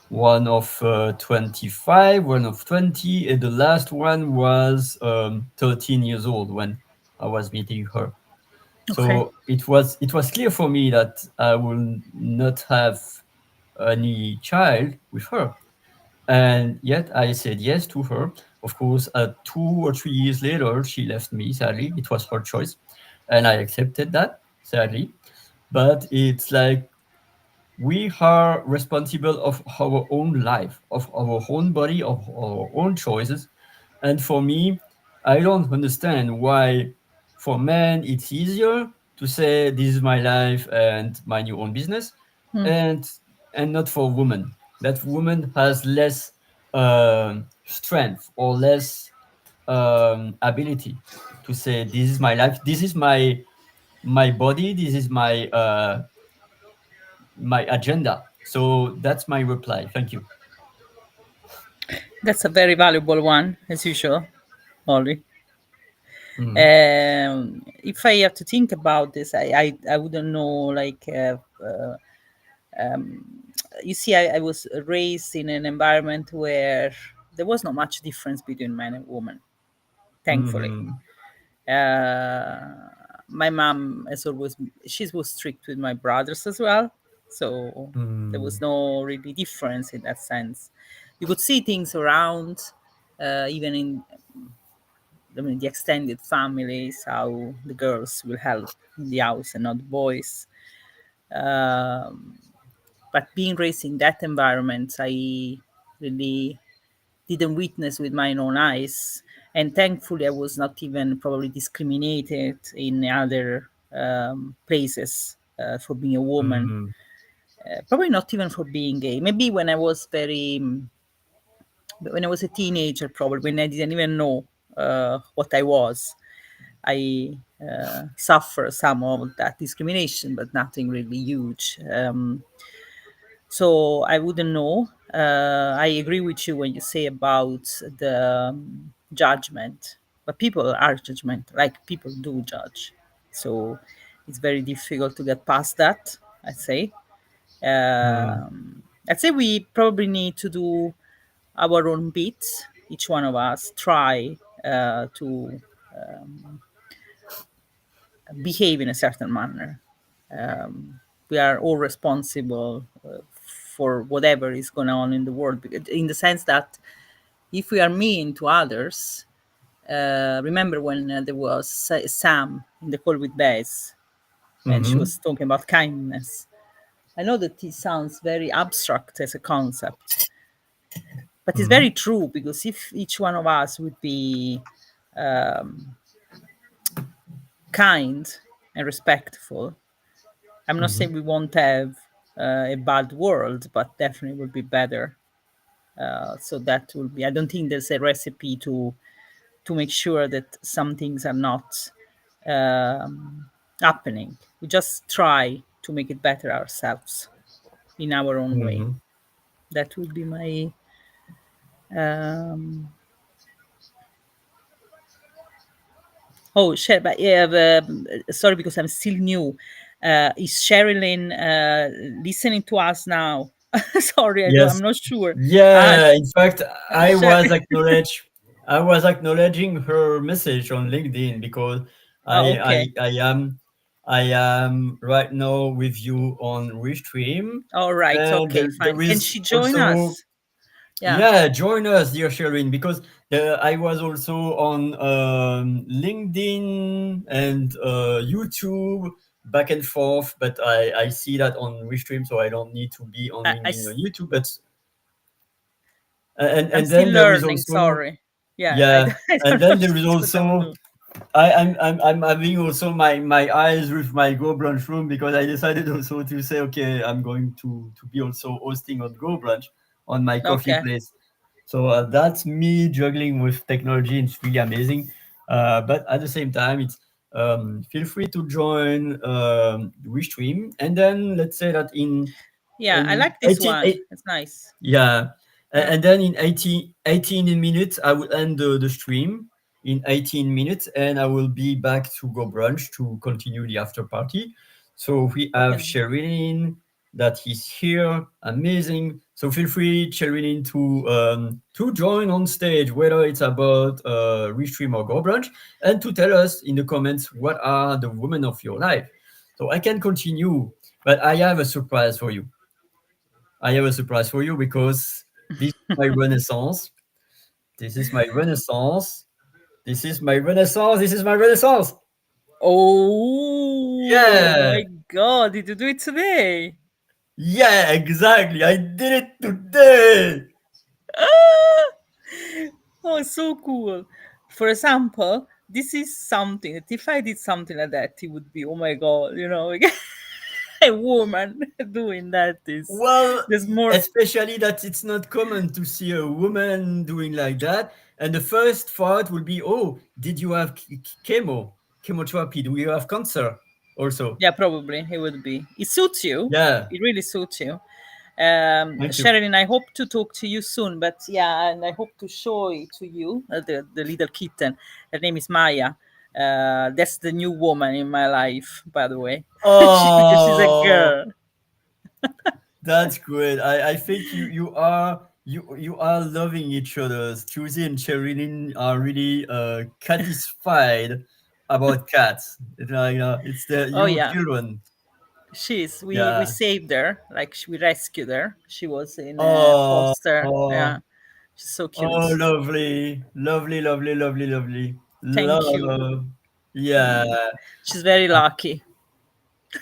One of 25, one of 20, and the last one was 13 years old when I was meeting her. Okay. So it was clear for me that I will not have any child with her. And yet I said yes to her. Of course, 2 or 3 years later, she left me, sadly. It was her choice. And I accepted that, sadly. But it's like we are responsible of our own life, of our own body, of our own choices. And for me, I don't understand why for men it's easier to say this is my life and mind your own business, and not for women. That woman has less strength or less ability to say this is my life, this is my body, this is my agenda. So that's my reply. Thank you. That's a very valuable one, as usual, Ollie. Mhm. If I have to think about this, I wouldn't know. Like, you see, I was raised in an environment where there was not much difference between man and woman. Thankfully, Mhm. my mom has always she was strict with my brothers as well, so there was Mhm. no really difference in that sense. You could see things around, even in, I mean, the extended families, how the girls will help in the house and not the boys. Um, but being raised in that environment, I really didn't witness with my own eyes. And thankfully, I was not even probably discriminated in other places for being a woman. Mhm. Probably not even for being gay. Maybe when I was when I was a teenager, probably when I didn't even know what I was, I suffer some of that discrimination, but nothing really huge. So I wouldn't know. I agree with you when you say about the judgment, but people are judgmental. Like, people do judge, so it's very difficult to get past that, I'd say. Mhm. I'd say we probably need to do our own bits. Each one of us try to behave in a certain manner. We are all responsible for whatever is going on in the world, in the sense that if we are mean to others, remember when there was Sam in the call with Bez, and she Mhm. was talking about kindness. I know that it sounds very abstract as a concept, but it's very Mhm. true, because if each one of us would be kind and respectful, I'm not saying Mhm. we won't have a bad world, but definitely will be better. So that will be. I don't think there's a recipe to make sure that some things are not happening. We just try to make it better ourselves in our own way. Mhm. That would be my. Um, oh, but yeah, sorry, because I'm still new. Is Sherilyn listening to us now? Sorry, I don't. I'm Yes. not sure. Ah, Yeah. In fact, I was Sherilyn. acknowledge. I was acknowledging her message on LinkedIn because I Oh, I okay. I am I am right now with you on Restream, All right. and Okay. there Fine. Can is she join also. us? Yeah. Yeah, join us, dear Sherwin, because I was also on LinkedIn and YouTube back and forth, but I see that on Restream, so I don't need to be on I LinkedIn or YouTube. But I'm and still then there is learning. also, Sorry. Yeah, yeah, I and don't know then there is what I'm also, doing. I'm having also my eyes with my Go Brunch room, because I decided also to say, okay, I'm going to be also hosting on Go Brunch on my coffee Okay. place. So that's me juggling with technology. It's really amazing. But at the same time, it's feel free to join Restream, and then let's say that Yeah, I in like this 18, one. It's nice. yeah. Yeah. And then in 18 minutes, I will end the stream in 18 minutes, and I will be back to Go Brunch to continue the after party. So we We have can. Sherilyn that is here. Amazing. So feel free, Sherilyn, to join on stage, whether it's about Restream or Go Brunch, and to tell us in the comments what are the women of your life. So I can continue, but I have a surprise for you. I have a surprise for you, because this is my renaissance. This is my renaissance. This is my renaissance. This is my renaissance. Oh Yeah. my God! Did you do it today? Yeah, exactly. I did it today. Ah! Oh, so cool. For example, this is something that if I did something like that, it would be, oh my God, a woman doing that is Well, there's more. especially that it's not common to see a woman doing like that. And the first thought would be, oh, did you have chemotherapy? Do you have cancer also? Yeah, probably it would be. It suits you. Yeah. It really suits you. Thank you. Sherilyn, I hope to talk to you soon. But yeah, and I hope to show it to you the little kitten. Her name is Maya. That's the new woman in my life, by the way, because she's a Oh, girl. that's great. I think you are loving each other. Susie and Sherilyn are really catisfied about cats. It's Oh your yeah, children. she's. We Yeah. saved her. Like we rescued her. She was in a Oh, foster. oh, Yeah, she's so oh, cute. lovely, lovely, lovely, lovely, lovely. Thank you. Love. Yeah, She's very lucky.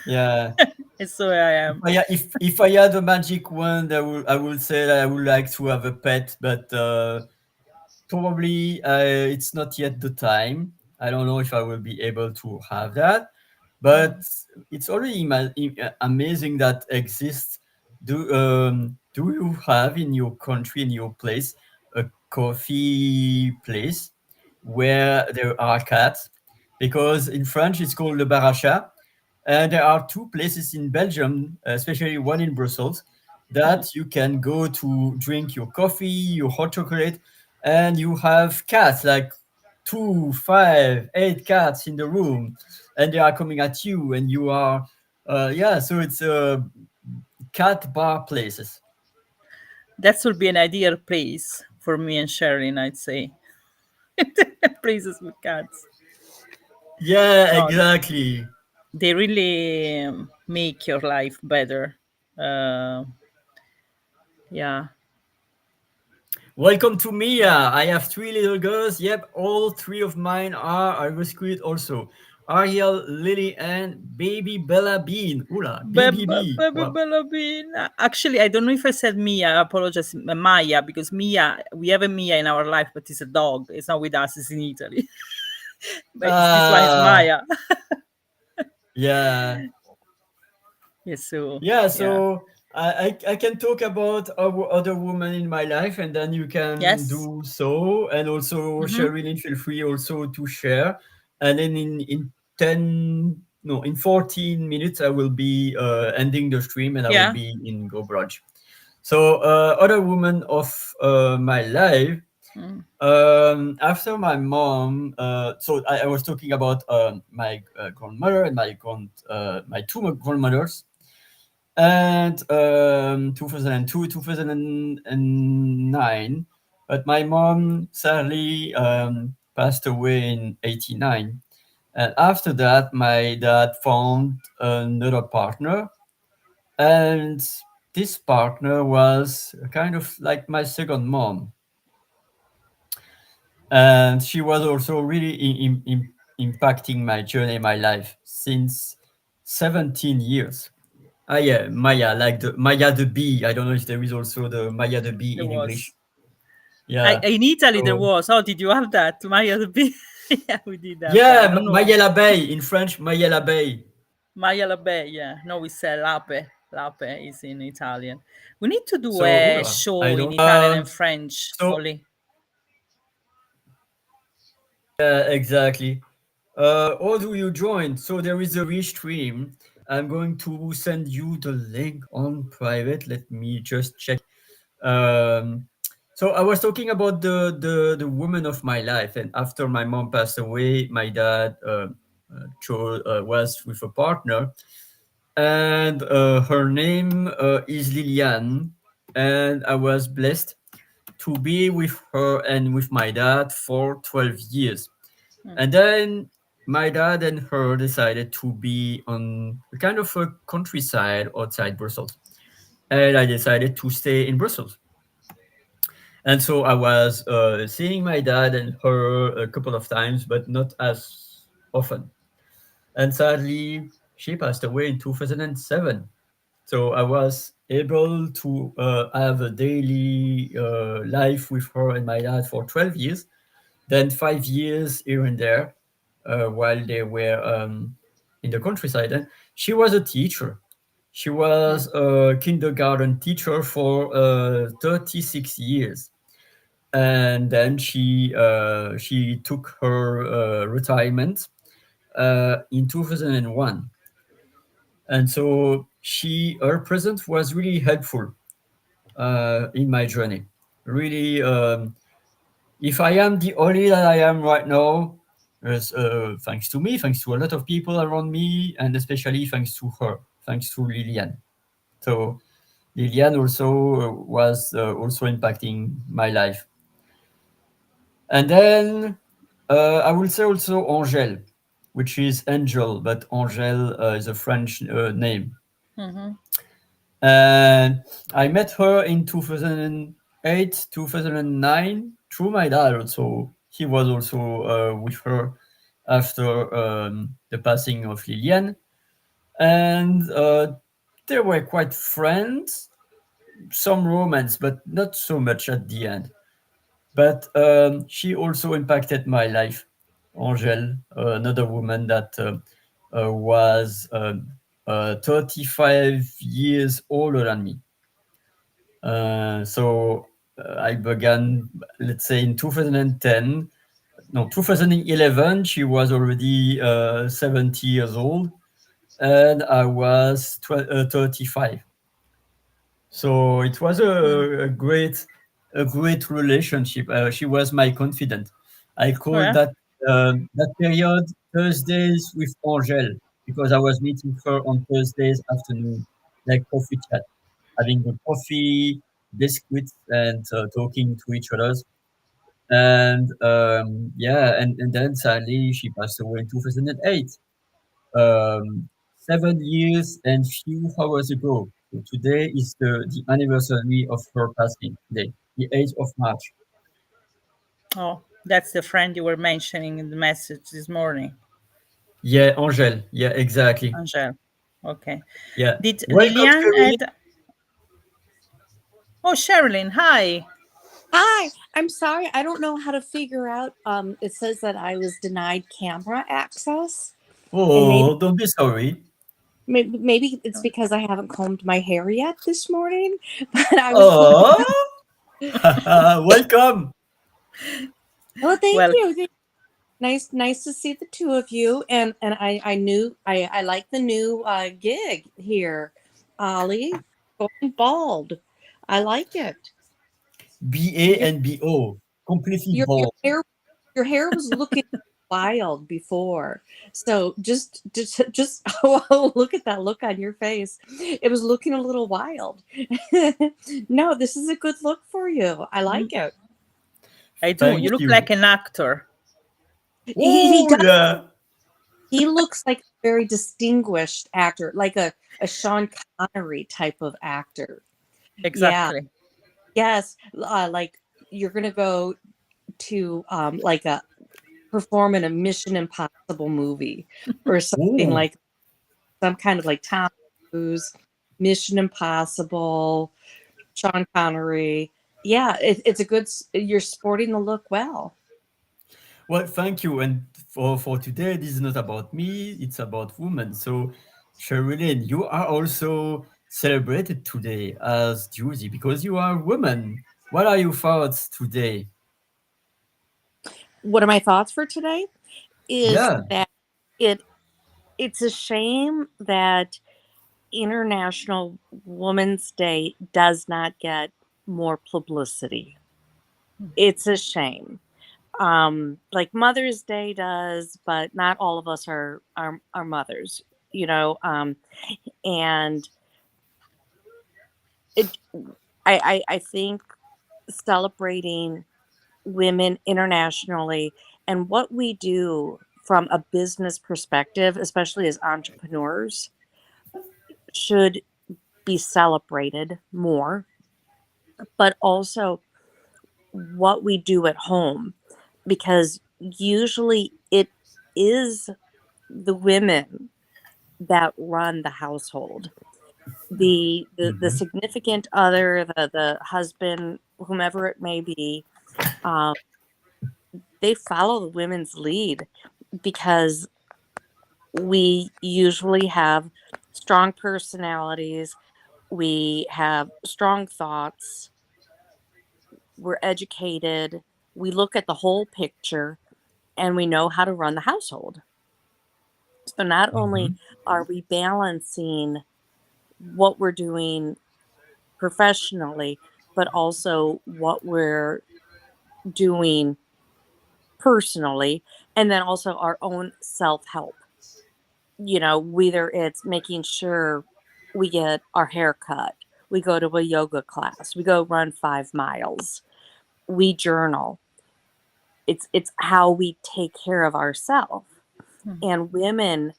yeah. And so I am. If I had a magic wand, I would say that I would like to have a pet, but probably it's not yet the time. I don't know if I will be able to have that, but it's already amazing that exists. Do you have in your country, in your place, a coffee place where there are cats? Because in French it's called le bar à chat, and there are two places in Belgium, especially one in Brussels, that you can go to drink your coffee, your hot chocolate, and you have cats, like two, five, eight cats in the room, and they are coming at you, and you are, yeah. So it's cat bar places. That would be an ideal place for me and Sherilyn, I'd say. Places with cats. Yeah, No, exactly. they really make your life better. Uh, yeah. Welcome to Mia. I have three little girls. Yep, all three of mine are I rescued also. Ariel, Lily, and baby Bella Bean. Oula, BBB. Wow. Bella Bean. Actually, I don't know if I said Mia. I apologize. Maya, because Mia, we have a Mia in our life, but it's a dog. It's not with us. It's in Italy. But this one is Ah, Maya. yeah. Yes. So Yeah, yeah. so I can talk about other women in my life, and then you can Yes. do so. And also, Mm-hmm. Sherilyn, feel free also to share. And then in 10, no, in 14 minutes, I will be ending the stream, and I will Yeah. be in Go Brunch. So, other women of my life, Mm. after my mom, so I was talking about my grandmother and my two grandmothers, and 2002, 2009. But my mom sadly passed away in 89. And after that, my dad found another partner. And this partner was kind of like my second mom. And she was also really impacting my journey, my life, since 17 years. Ah, yeah, Maya, like the Maya the bee. I don't know if there is also the Maya the bee There in English. was. Yeah. In Italy there So, was. Oh, did you have that? Maya the bee. Yeah, we did have that. I yeah, don't know. Maya l'abeille in French, Maya l'abeille. Maya Labe, yeah. No, we say lape. Lape is in Italian. We need to do So, a ooh, I show in don't. Italian and French, So Oli. yeah, exactly. How do you join? So there is a restream. I'm going to send you the link on private. Let me just check. Um, so I was talking about the woman of my life, and after my mom passed away, my dad was with a partner, and her name is Liliane, and I was blessed to be with her and with my dad for 12 years. And then my dad and her decided to be on a kind of a countryside outside Brussels. And I decided to stay in Brussels. And so I was seeing my dad and her a couple of times, but not as often. And sadly, she passed away in 2007. So I was able to have a daily life with her and my dad for 12 years, then 5 years here and there while they were in the countryside. And she was a teacher. She was a kindergarten teacher for 36 years. And then she took her retirement in 2001. And so her presence was really helpful in my journey. Really, if I am the only that I am right now, is thanks to me, thanks to a lot of people around me, and especially thanks to her, thanks to Liliane. So Liliane also was also impacting my life. And then I will say also Angèle, which is angel, but Angèle is a French name. Mm-hmm. And I met her in 2008, 2009 through my dad also. He was also with her after the passing of Liliane. And they were quite friends, some romance, but not so much at the end. But she also impacted my life. Angèle, another woman that was 35 years older than me. So I began, let's say, in 2010. No, 2011. She was already 70 years old, and I was 35. So it was a great relationship. She was my confidant. I called Yeah. that period Thursdays with Angèle because I was meeting her on Thursdays afternoon, like coffee chat, having good coffee, biscuits, and talking to each other. And yeah, and then sadly she passed away in 2008, 7 years and few hours ago. So today is the anniversary of her passing today, the 8th of March. Oh, that's the friend you were mentioning in the message this morning, Yeah, Angèle. Yeah, exactly. Angel. Okay. Yeah. Did Welcome, Lilian Cherie. add? Oh, Sherilyn, hi. Hi, I'm sorry. I don't know how to figure out. It says that I was denied camera access, and Oh, don't be sorry. maybe it's because I haven't combed my hair yet this morning. But I was hoping. Oh, welcome. Oh, thank Well, you. Nice to see the two of you. And I knew I like the new gig here, Ollie. Going bald. I like it. BA Your and BO, completely your bald. hair was looking wild before. So just oh, look at that look on your face. It was looking a little wild. No, this is a good look for you. I mm, like it. I do. Thank You look you. like an actor. He Oh, does. yeah. He looks like a very distinguished actor, like a Sean Connery type of actor. Yeah. Exactly. Yes. Like you're gonna go to like a perform in a Mission Impossible movie or something Oh, like. some kind of like Tom Cruise, Mission Impossible, Sean Connery. Yeah, it's a good. You're sporting the look well. Well, thank you. And for today, this is not about me, it's about women. So, Sherilyn, you are also celebrated today as Juicy because you are a woman. What are your thoughts today? What are my thoughts for today? Is Yeah. that it? It's a shame that International Women's Day does not get more publicity. It's a shame. Like Mother's Day does, but not all of us are mothers, you know. And it, I think celebrating women internationally and what we do from a business perspective, especially as entrepreneurs, should be celebrated more, but also what we do at home, because usually it is the women that run the household. The Mhm. significant other, the husband, whomever it may be, um, they follow the women's lead because we usually have strong personalities, we have strong thoughts, we're educated, we look at the whole picture, and we know how to run the household. So not only Mhm. are we balancing what we're doing professionally, but also what we're doing personally, and then also our own self help. Whether it's making sure we get our hair cut, we go to a yoga class, we go run 5 miles, we journal. It's how we take care of ourselves. And women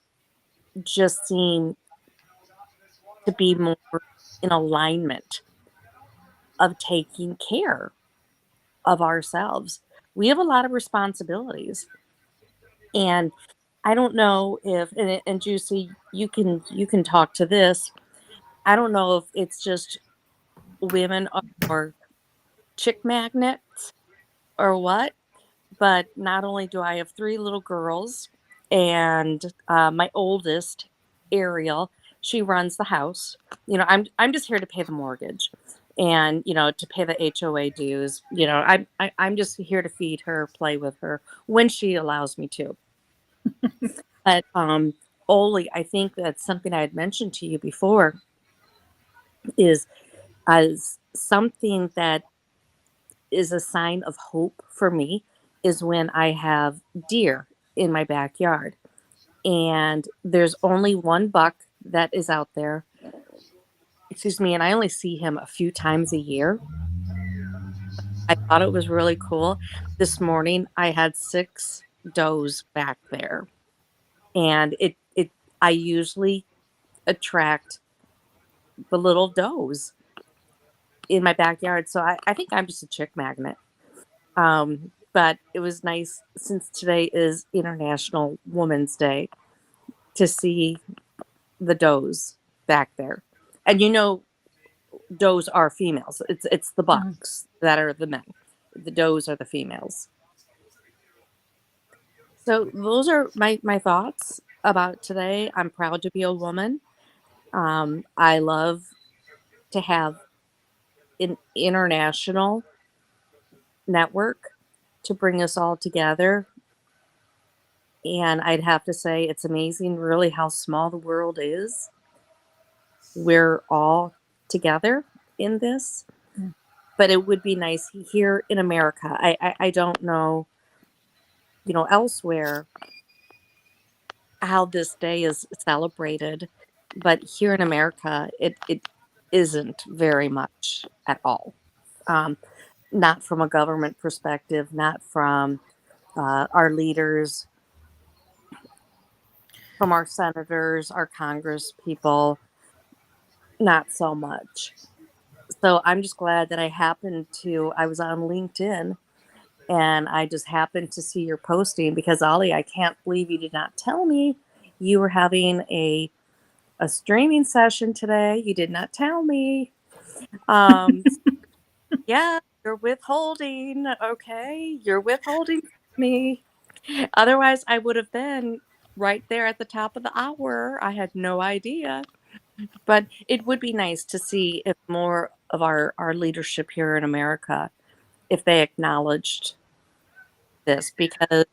just seem to be more in alignment of taking care of ourselves. We have a lot of responsibilities. And I don't know if and Juicy, you can talk to this. I don't know if it's just women are chick magnets or what, but not only do I have 3 little girls, and my oldest, Ariel, she runs the house. I'm just here to pay the mortgage, and to pay the HOA dues. I'm just here to feed her, play with her when she allows me to. But Oli, I think that's something I had mentioned to you before, is as something that is a sign of hope for me, is when I have deer in my backyard. And there's only one buck that is out there. Excuse me, and I only see him a few times a year. I thought it was really cool. This morning I had 6 does back there. And it I usually attract the little does in my backyard. So I think I'm just a chick magnet. But it was nice, since today is International Women's Day, to see the does back there. And does are females. It's the bucks that are the men. The does are the females. So those are my thoughts about today. I'm proud to be a woman. I love to have an international network to bring us all together. And I'd have to say it's amazing, really, how small the world is. We're all together in this, but it would be nice here in America. I don't know, elsewhere, how this day is celebrated, but here in America, it isn't very much at all. Um, Not from a government perspective, not from our leaders, from our senators, our Congress people, not so much. So I'm just glad that I was on LinkedIn, and I just happened to see your posting, because Ollie, I can't believe you did not tell me you were having a a streaming session today. You did not tell me. Um, yeah, you're withholding. Okay, you're withholding me. Otherwise, I would have been right there at the top of the hour. I had no idea. But it would be nice to see if more of our leadership here in America, if they acknowledged this, because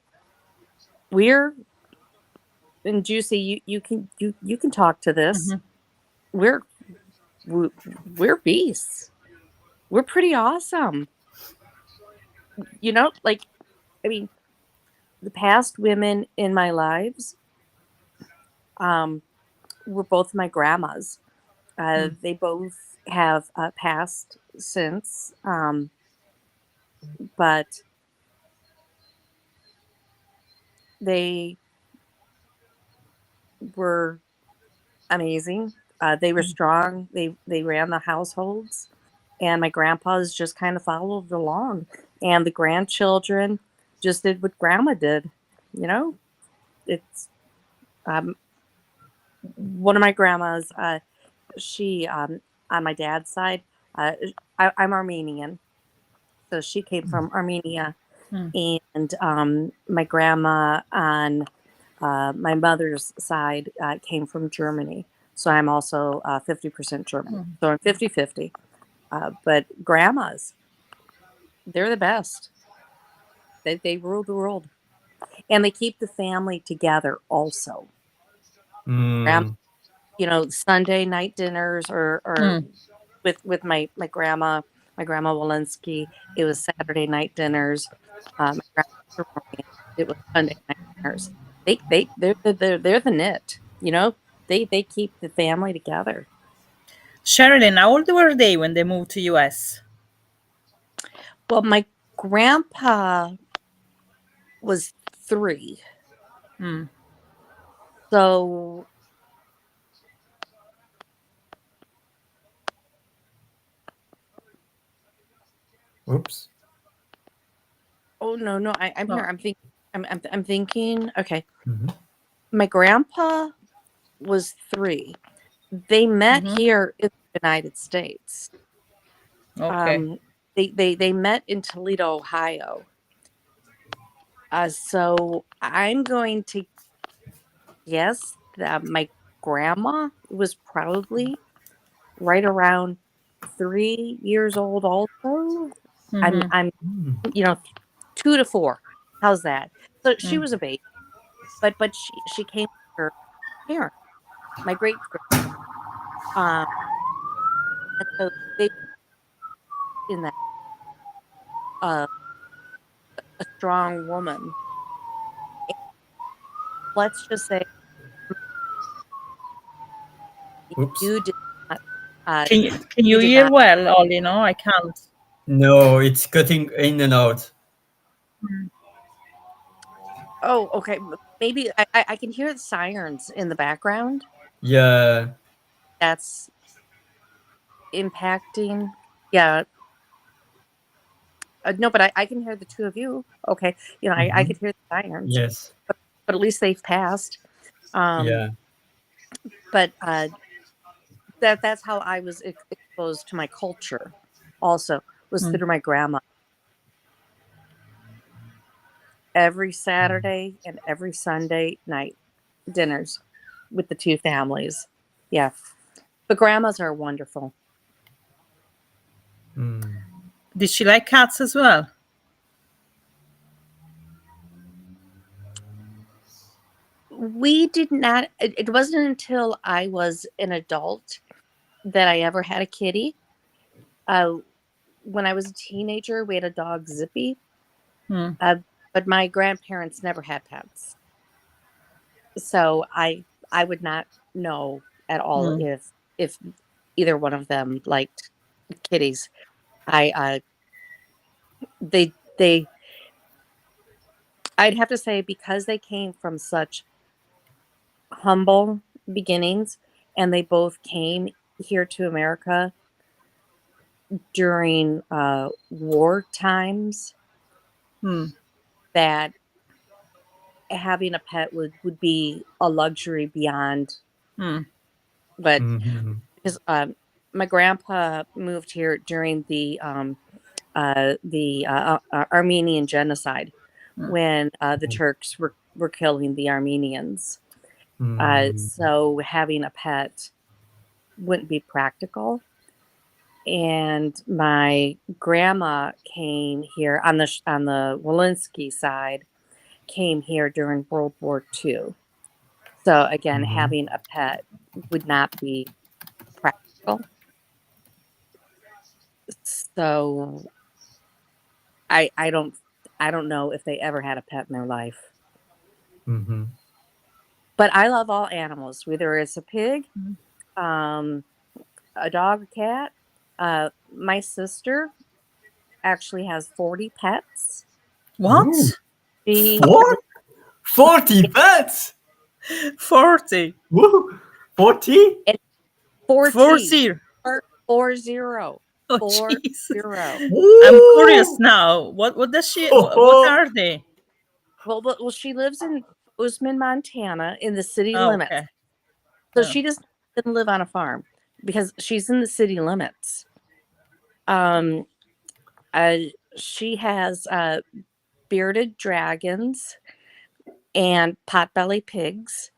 we're, and Juicy, you can talk to this. Mhm. We're we're, we're beasts. We're pretty awesome. Like, I mean, the past women in my lives um, were both my grandmas. Mm. They both have passed since, but they were amazing. They were Mm. strong. They ran the households, and my grandpas just kind of followed along, and the grandchildren just did what grandma did. You know, it's um, one of my grandmas. She on my dad's side. Uh, I'm Armenian, so she came from Armenia, Mm. and my grandma on my mother's side came from Germany. So I'm also 50% German. Mm. So I'm 50-50. But grandmas, they're the best. They rule the world. And they keep the family together also. Grandma, Mm. Sunday night dinners or Mm. with my grandma Walensky. It was Saturday night dinners. My grandma Ryan, it was Sunday night dinners. They're the knit. They keep the family together. Sherilyn, how old were they when they moved to US? Well, my grandpa was 3, Mm. so Oops. oh no, I'm here. Oh. I'm thinking. Okay, Mhm. my grandpa was 3. They met Hmm. here in the United States. Okay. Um, they met in Toledo, Ohio. So I'm going to guess that my grandma was probably right around 3 years old. Also, Hmm. I'm Mm. 2 to 4. How's that? So she Mm. was a baby, but she came with her parents, my great grand, um, and so they in that uh, a strong woman. And let's just say Oops. you did not. Uh, Can you you did hear not. well, Ollie? No, I can't. No, it's cutting in and out. Mm. Oh, okay. Maybe I can hear the sirens in the background. Yeah. That's impacting. Yeah. No, but I can hear the two of you. Okay. I Mhm. could hear the sirens, Yes. but at least they've passed. Um, Yeah. but that's how I was exposed to my culture. Also, was Mm. through my grandma. Every Mm. Saturday and every Sunday night dinners with the two families. Yeah, but grandmas are wonderful. Mm. Did she like cats as well? We did not. It wasn't until I was an adult that I ever had a kitty. Uh, when I was a teenager, we had a dog, Zippy. Mm. Uh, but my grandparents never had pets, so I would not know at all Mm. if either one of them liked kitties. I they I'd have to say, because they came from such humble beginnings, and they both came here to America during war times, Mm. that having a pet would be a luxury beyond Mm. but Mhm. because my grandpa moved here during the Armenian genocide, when the Turks were killing the Armenians. Mhm. So having a pet wouldn't be practical. And my grandma came here on the Walensky side, came here during World War II. So again, Mhm. having a pet would not be practical. So I don't know if they ever had a pet in their life. Mhm. But I love all animals, whether it's a pig, Mm. um, a dog, a cat. My sister actually has 40 pets. Ooh, What? She 40 pets. 40. Woo, 40. it's 40, 40. 40, Oh, 40. jeez. I'm curious Woo. now. What does she, Ho, what ho. are they? Well, she lives in Usman, Montana, in the city Oh, limits. okay. So Oh. she doesn't live on a farm because she's in the city limits. Um, uh, she has bearded dragons and potbelly pigs,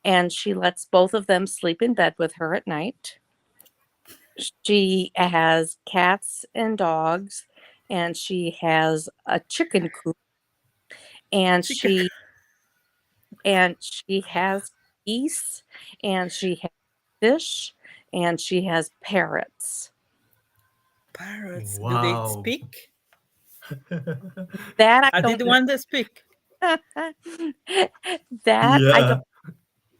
and she lets both of them sleep in bed with her at night. She has cats and dogs, and she has a chicken coop, and Chicken she has geese, and she has fish, and she has parrots. parrots. Do they Wow. speak? That I Are they don't the know. one that speak? That I don't. Yeah.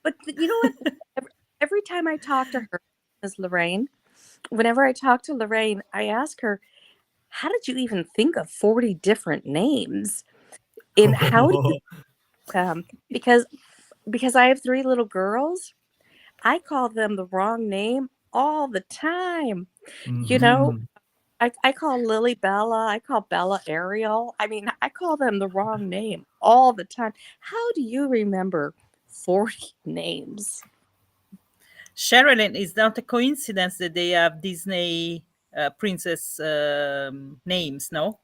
But you know what? Every time I talk to her, Miss Lorraine, whenever I talk to Lorraine, I ask her, "How did you even think of 40 different names? And how do you because I have three little girls, I call them the wrong name all the time. You know, Mhm. I call Lily Bella, I call Bella Ariel. I mean, I call them the wrong name all the time. How do you remember 40 names? Sherilyn, is not a coincidence that they have Disney princess names, no?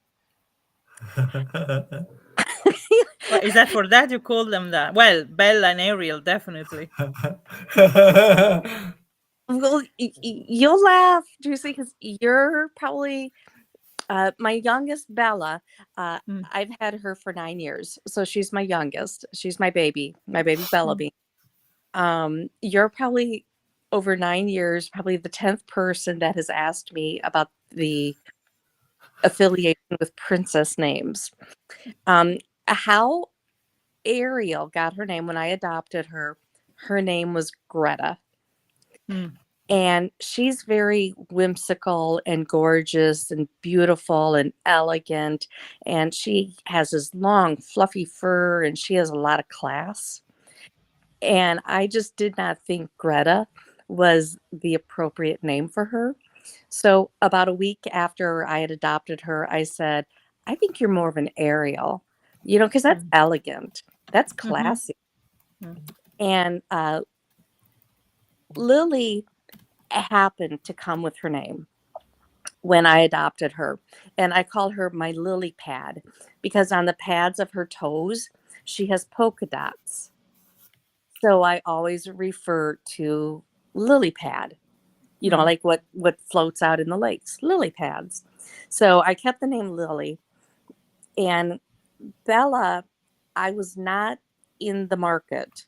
Well, is that for that you call them that? Well, Bella and Ariel, definitely. Well, you'll laugh, Juicy, because you're probably my youngest, Bella. Uh, Mm, I've had her for 9 years, so she's my youngest. She's my baby Bella mm. bean. You're probably over 9 years, probably the 10th person that has asked me about the affiliation with princess names. Um, how Ariel got her name when I adopted her, her name was Greta. Mm. And she's very whimsical and gorgeous and beautiful and elegant. And she has this long, fluffy fur and she has a lot of class. And I just did not think Greta was the appropriate name for her. So, about a week after I had adopted her, I said, I think you're more of an Ariel, because that's Mm. elegant, that's Mm-hmm. classy. Mm. And Lily happened to come with her name when I adopted her. And I call her my lily pad because on the pads of her toes, she has polka dots. So I always refer to lily pad, Mm. like what floats out in the lakes, lily pads. So I kept the name Lily. And Bella, I was not in the market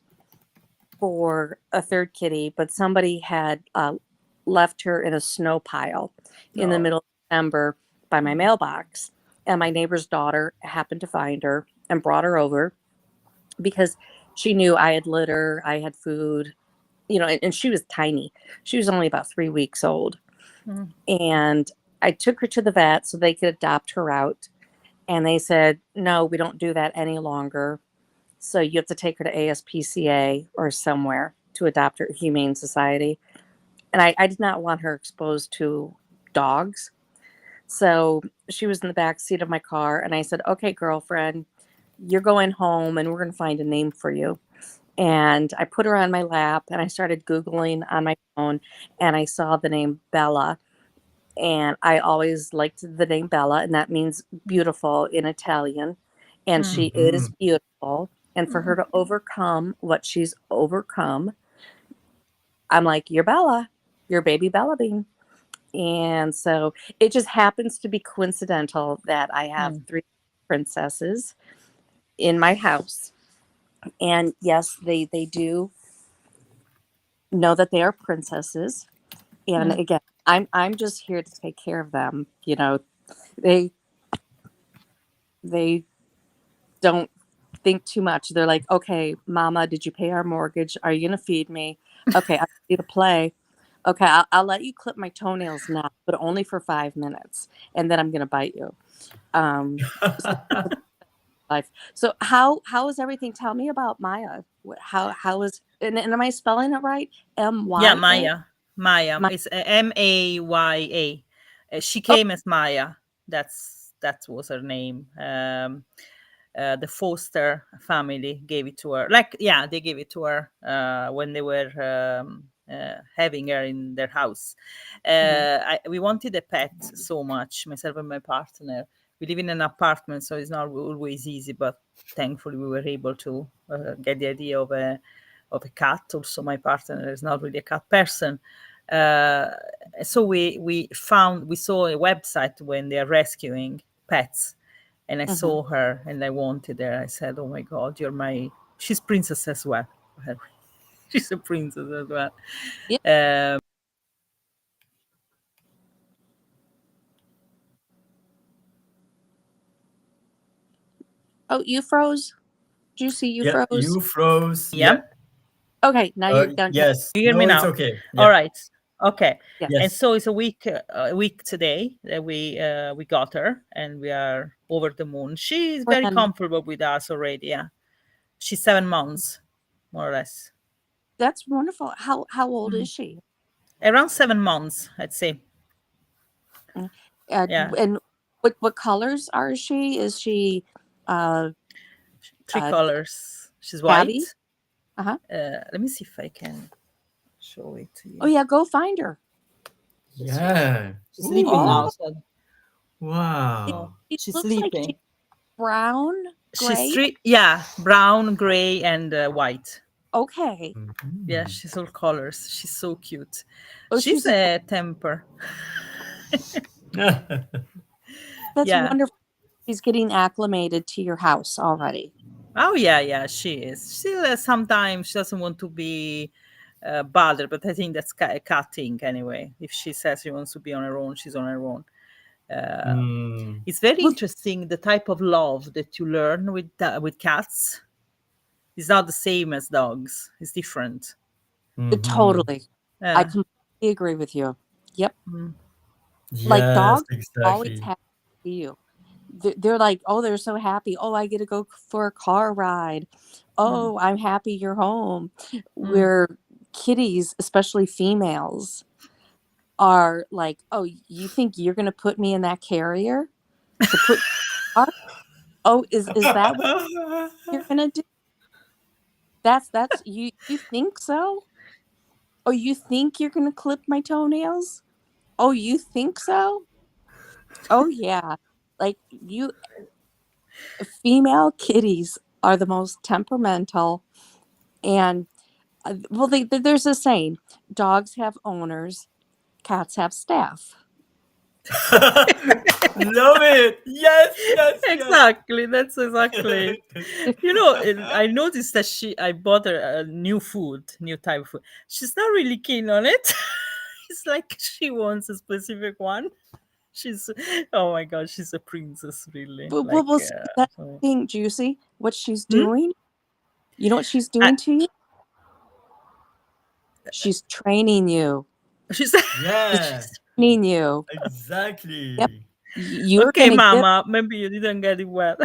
for a third kitty, but somebody had left her in a snow pile in the No. middle of December by my mailbox. And my neighbor's daughter happened to find her and brought her over because she knew I had litter, I had food, and she was tiny. She was only about 3 weeks old. Mm. And I took her to the vet so they could adopt her out. And they said, no, we don't do that any longer. So you have to take her to ASPCA or somewhere to adopt her Humane Society. And I did not want her exposed to dogs. So she was in the back seat of my car. And I said, okay, girlfriend, you're going home and we're going to find a name for you. And I put her on my lap and I started Googling on my phone and I saw the name Bella. And I always liked the name Bella, and that means beautiful in Italian. And Mm. she is Mhm. beautiful. And for her to overcome what she's overcome, I'm like, you're Bella, you're baby Bella Bean. And so it just happens to be coincidental that I have Mm. three princesses in my house. And yes, they do know that they are princesses. And Mm. again, I'm just here to take care of them. You know, they they don't think too much. They're like, okay, mama, did you pay our mortgage? Are you gonna feed me? Okay, I need to play. Okay, I'll let you clip my toenails now, but only for 5 minutes, and then I'm gonna bite you. So life. So how is everything? Tell me about Maya. How is and am I spelling it right? Yeah, MYA. Maya. Maya. My It's Maya. She oh, came as Maya. That was her name. The Foster family gave it to her. Like, yeah, they gave it to her when they were having her in their house. mhm, We wanted a pet so much, myself and my partner. We live in an apartment, so it's not always easy, but thankfully we were able to get the idea of a cat. Also, my partner is not really a cat person. Uh, so we saw a website when they are rescuing pets, and I mhm. saw her and I wanted her. I said, "Oh my God, you're my." She's princess as well. She's a princess as well. Yeah. Um, Oh, you froze. Did you see you Yeah, froze? you froze. yeah, Yeah. Okay, now you're done. Yes. you hear me No, it's now? okay. All Yeah. right. Okay. Yeah. And Yes. so it's a week today that we got her, and we are over the moon. She's very Friend, comfortable with us already. Yeah, she's 7 months, more or less. that's wonderful. How old is Mm. she? Around 7 months, I'd say. Mm. Yeah, And what colors are she? Is she uh three uh colors. She's tabby? white. Uh-huh. Let me see if I can show it to Oh you. yeah, go find her. Let's see. Yeah. She's sleeping now. Oh, Ooh. So, it, oh, Wow. it she's looks like she's sleeping. brown, She's gray. three, yeah, brown, gray, and white. Okay. Yeah, Mhm. she's all colors. She's so cute. Oh, She's a temper. that's Yeah. wonderful. She's getting acclimated to your house already. Oh yeah, yeah. She is. She sometimes she doesn't want to be bothered, but I think that's a cat thing anyway. If she says she wants to be on her own, she's on her own. Mm. It's very Well, interesting the type of love that you learn with cats. It's not the same as dogs. It's different. Mhm. totally. I Yeah. completely agree with you. Yep. Mm, Like Yes, dogs always exactly. happy to see you. They're like, oh, they're so happy. Oh, I get to go for a car ride. mm, Oh, I'm happy you're home. mm. Where kitties, especially females, are like, oh, you think you're going to put me in that carrier to put car? Oh, is that what you're going to do? That's you think so? Oh, you think you're going to clip my toenails? Oh, you think so? Oh yeah. Like you female kitties are the most temperamental and well there's a saying, dogs have owners, cats have staff. Love it. Yes, yes, yes. Exactly. That's exactly. I noticed that I bought her a new food, new type of food. She's not really keen on it. It's like she wants a specific one. She's, oh my God, she's a princess, really. But Like, we'll see that thing, Juicy, what she's hmm? doing. You know what she's I, doing to you? She's training you. she's She's Yeah, training you. Yep. exactly. You're okay, gonna give Mama. Maybe you didn't get it well.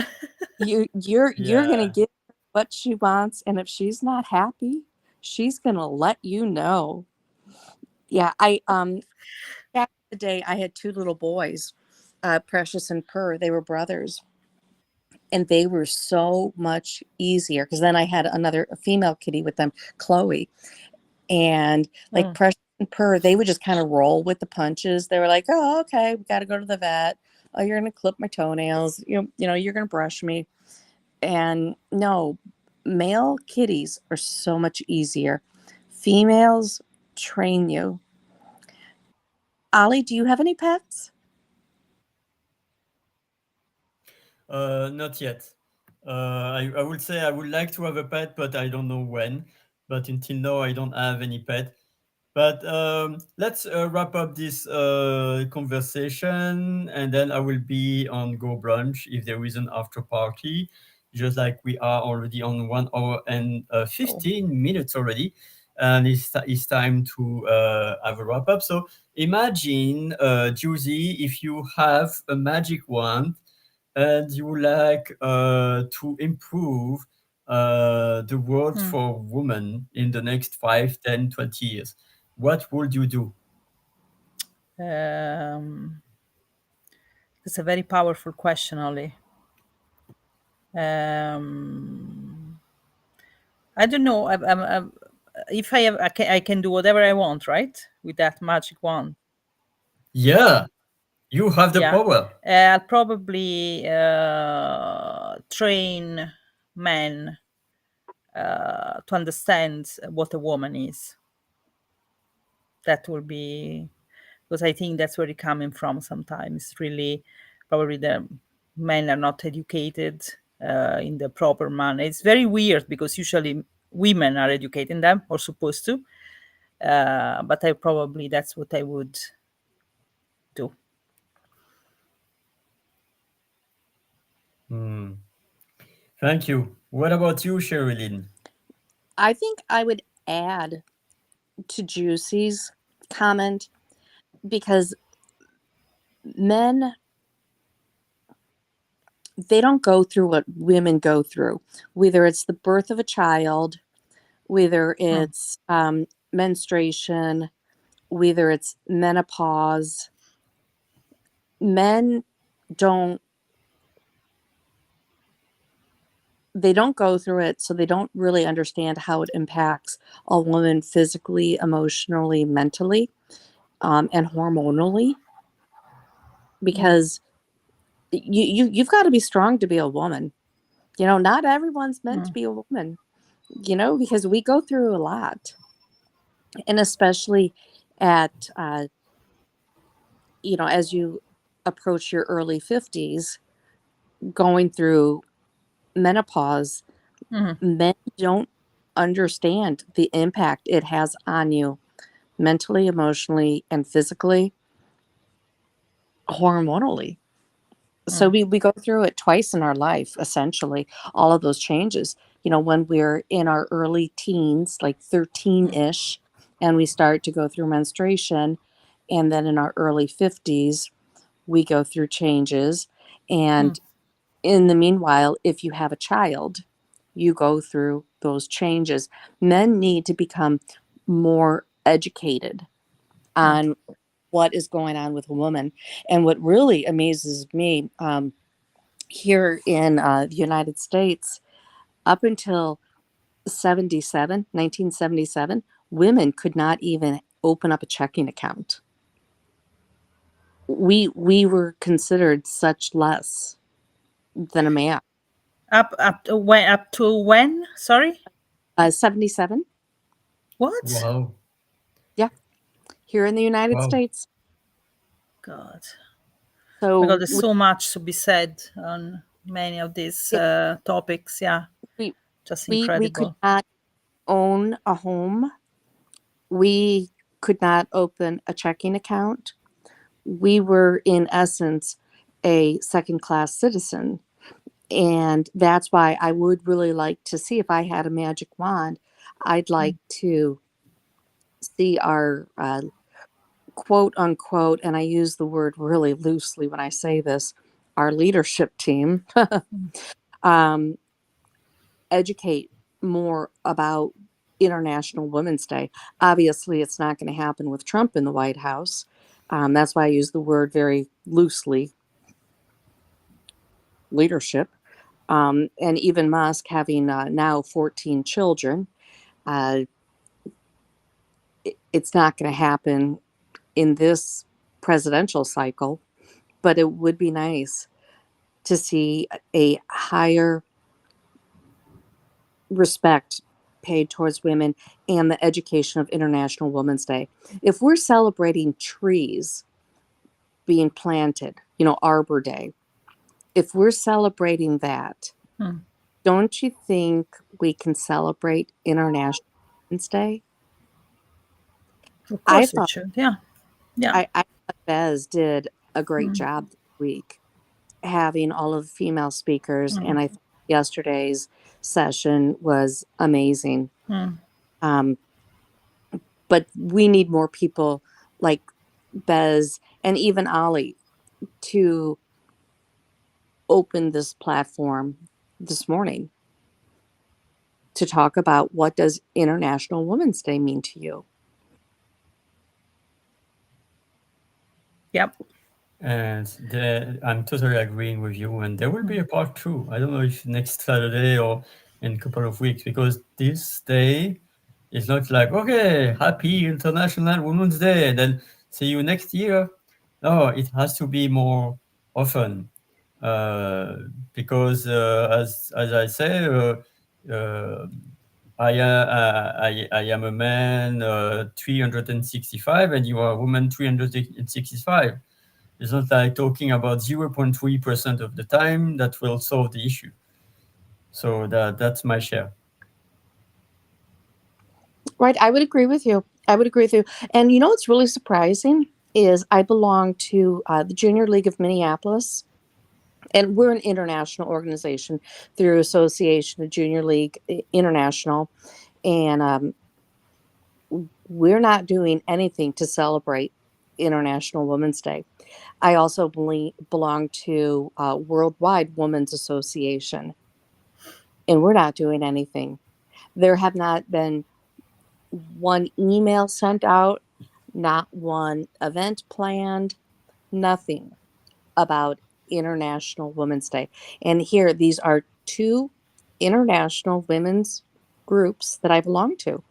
you're gonna Yeah. give her what she wants, and if she's not happy, she's gonna let you know. Yeah, I back in the day I had two little boys, Precious and Purr. They were brothers. and they were so much easier because then I had a female kitty with them, Chloe, and like Mm. Precious and Purr, they would just kind of roll with the punches. They were like, "Oh, okay, we got to go to the vet. Oh, you're gonna clip my toenails. You know, you're gonna brush me." And no, male kitties are so much easier. Females train you. Ollie, do you have any pets? Not yet. I would say I would like to have a pet, but I don't know when. But until now, I don't have any pet. But let's wrap up this conversation, and then I will be on Go Brunch if there is an after party. Just like we are already on 1 hour and Oh. 15 minutes already, and it's time to have a wrap up. So imagine, Juicy, if you have a magic wand and you would like to improve the world Mm. for women in the next 5, 10, 20 years, what would you do? Um, it's a very powerful question, Ollie. Um, I don't know. If I have, I can do whatever I want, right? With that magic wand. Yeah, you have the Yeah. power. I'll probably train men to understand what a woman is. That will be, because I think that's where it's coming from sometimes. Really, probably the men are not educated in the proper manner. It's very weird because usually women are educating them or supposed to. But I probably that's what I would do. Hmm. Thank you. What about you, Sherilyn? I think I would add to Juicy's comment because men, they don't go through what women go through, whether it's the birth of a child, whether Mm, it's menstruation, whether it's menopause. Men don't they don't go through it, so they don't really understand how it impacts a woman physically, emotionally, mentally, and hormonally. mm, Because you've got to be strong to be a woman. Not everyone's meant to mm, be a woman. Because we go through a lot, and especially at as you approach your early 50s, going through menopause, mm, men don't understand the impact it has on you mentally, emotionally, and physically, hormonally. So mm, we go through it twice in our life, essentially, all of those changes. When we're in our early teens, like mm, 13-ish, and we start to go through menstruation, and then in our early 50s, we go through changes. mm, And in the meanwhile, if you have a child, you go through those changes. Men need to become more educated mm, on what is going on with a woman. And what really amazes me, here in the United States, up until 1977, women could not even open up a checking account. We were considered such less than a man. up to when? Sorry, 77, what? Wow. yeah, here in the United Wow. States. God, my God, So there's so much to be said on many of these yeah, topics. Yeah, we just we could incredible. not own a home. We could not open a checking account. We were, in essence, a second class citizen. And that's why I would really like to see, if I had a magic wand, I'd like Mm, to see our quote unquote, and I use the word really loosely when I say this, our leadership team, mm, um, educate more about International Women's Day. Obviously, it's not going to happen with Trump in the White House. That's why I use the word very loosely, leadership. And even Musk having now 14 children, uh, it's not going to happen in this presidential cycle, but it would be nice to see a higher respect paid towards women and the education of International Women's Day. If we're celebrating trees being planted, Arbor Day, if we're celebrating that, Hmm. don't you think we can celebrate International Women's Day? Of I course we thought should. Yeah. Yeah. I thought Bez did a great Hmm. job this week having all of the female speakers, Hmm. and I thought yesterday's session was amazing. Hmm. Um, but we need more people like Bez and even Ollie to open this platform this morning to talk about what does International Women's Day mean to you. Yep. And I'm totally agreeing with you. And there will be Hmm. a part two. I don't know if next Saturday or in a couple of weeks, because this day is not like, okay, happy International Women's Day, and then see you next year. No, it has to be more often. Uh, because as I say, uh, I am a man 365, and you are a woman 365. It's not like talking about 0.3% of the time that will solve the issue. So that's my share. Right, I would agree with you. I would agree with you. And what's really surprising is I belong to the Junior League of Minneapolis, and we're an international organization through Association of Junior League International, and we're not doing anything to celebrate International Women's Day. I also belong to Worldwide Women's Association, and we're not doing anything. There have not been one email sent out, not one event planned, nothing about International Women's Day. And here, these are two international women's groups that I belong to.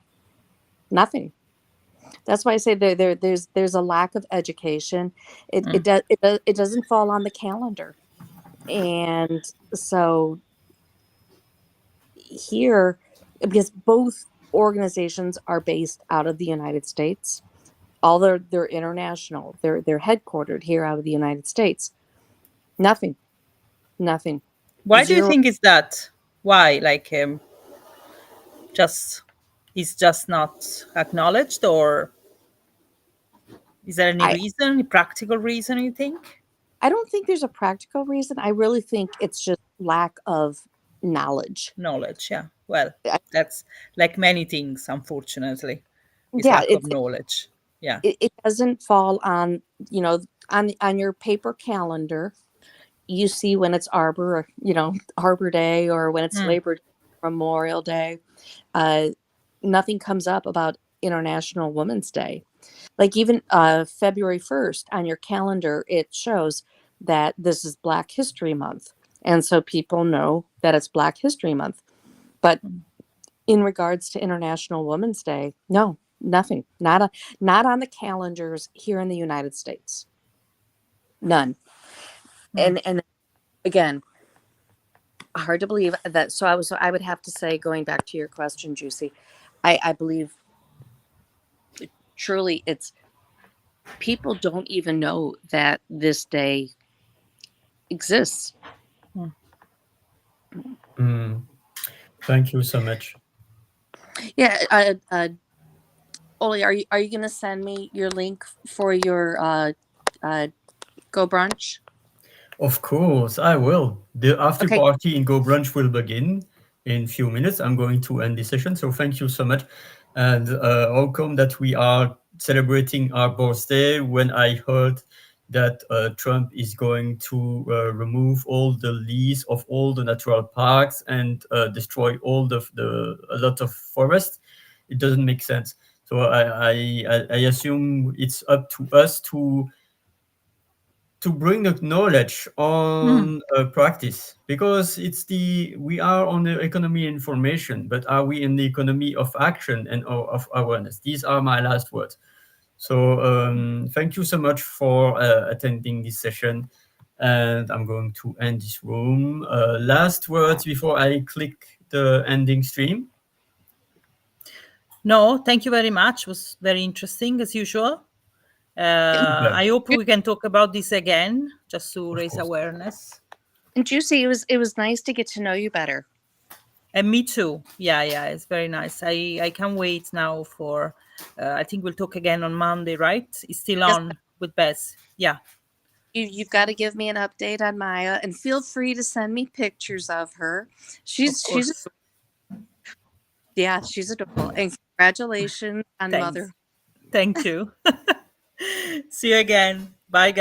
Nothing. That's why I say there's a lack of education. Hmm. It doesn't fall on the calendar, and so here, because both organizations are based out of the United States, all they're international. They're headquartered here out of the United States. Nothing, nothing, Why do you zero. think is that? Why? Like, just is just not acknowledged, or is there any I reason, any practical reason you think? I don't think there's a practical reason. I really think it's just lack of knowledge. Knowledge, yeah. Well, I- that's like many things, unfortunately, is Yeah, lack of knowledge. Yeah. it doesn't fall on on your paper calendar. You see when it's Arbor Day, or when it's Mm. Labor Day, Memorial Day. Uh, Nothing comes up about International Women's Day. Like even February 1st on your calendar, it shows that this is Black History Month. And so people know that it's Black History Month. But Mm. in regards to International Women's Day, no, nothing. Not on the calendars here in the United States. None. Mm. And again, hard to believe that. I would have to say, going back to your question, Juicy, I believe truly it's people don't even know that this day exists. Mm. Mm, thank you so much. Yeah, Oli, are you going to send me your link for your uh, go brunch? Of course, I will. The after Okay, party in Go Brunch will begin in few minutes. I'm going to end the session. So thank you so much. And how come that we are celebrating our birthday when I heard that Trump is going to remove all the lease of all the natural parks and destroy all a lot of forest? It doesn't make sense. So I assume it's up to us to to bring the knowledge on practice, because we are on the economy information, but are we in the economy of action and of awareness? These are my last words. So thank you so much for attending this session, and I'm going to end this room. Last words before I click the ending stream. No, thank you very much. It was very interesting as usual. Super. I hope we can talk about this again, just to Of raise course. awareness. And Juicy, it was nice to get to know you better. And me too. Yeah, it's very nice. I can't wait now for. I think we'll talk again on Monday, right? It's still Yes, on with Bess. Yeah, you've got to give me an update on Maya, and feel free to send me pictures of her. of course. She's adorable. And congratulations on Thanks. mother. Thank you. See you again. Bye, guys.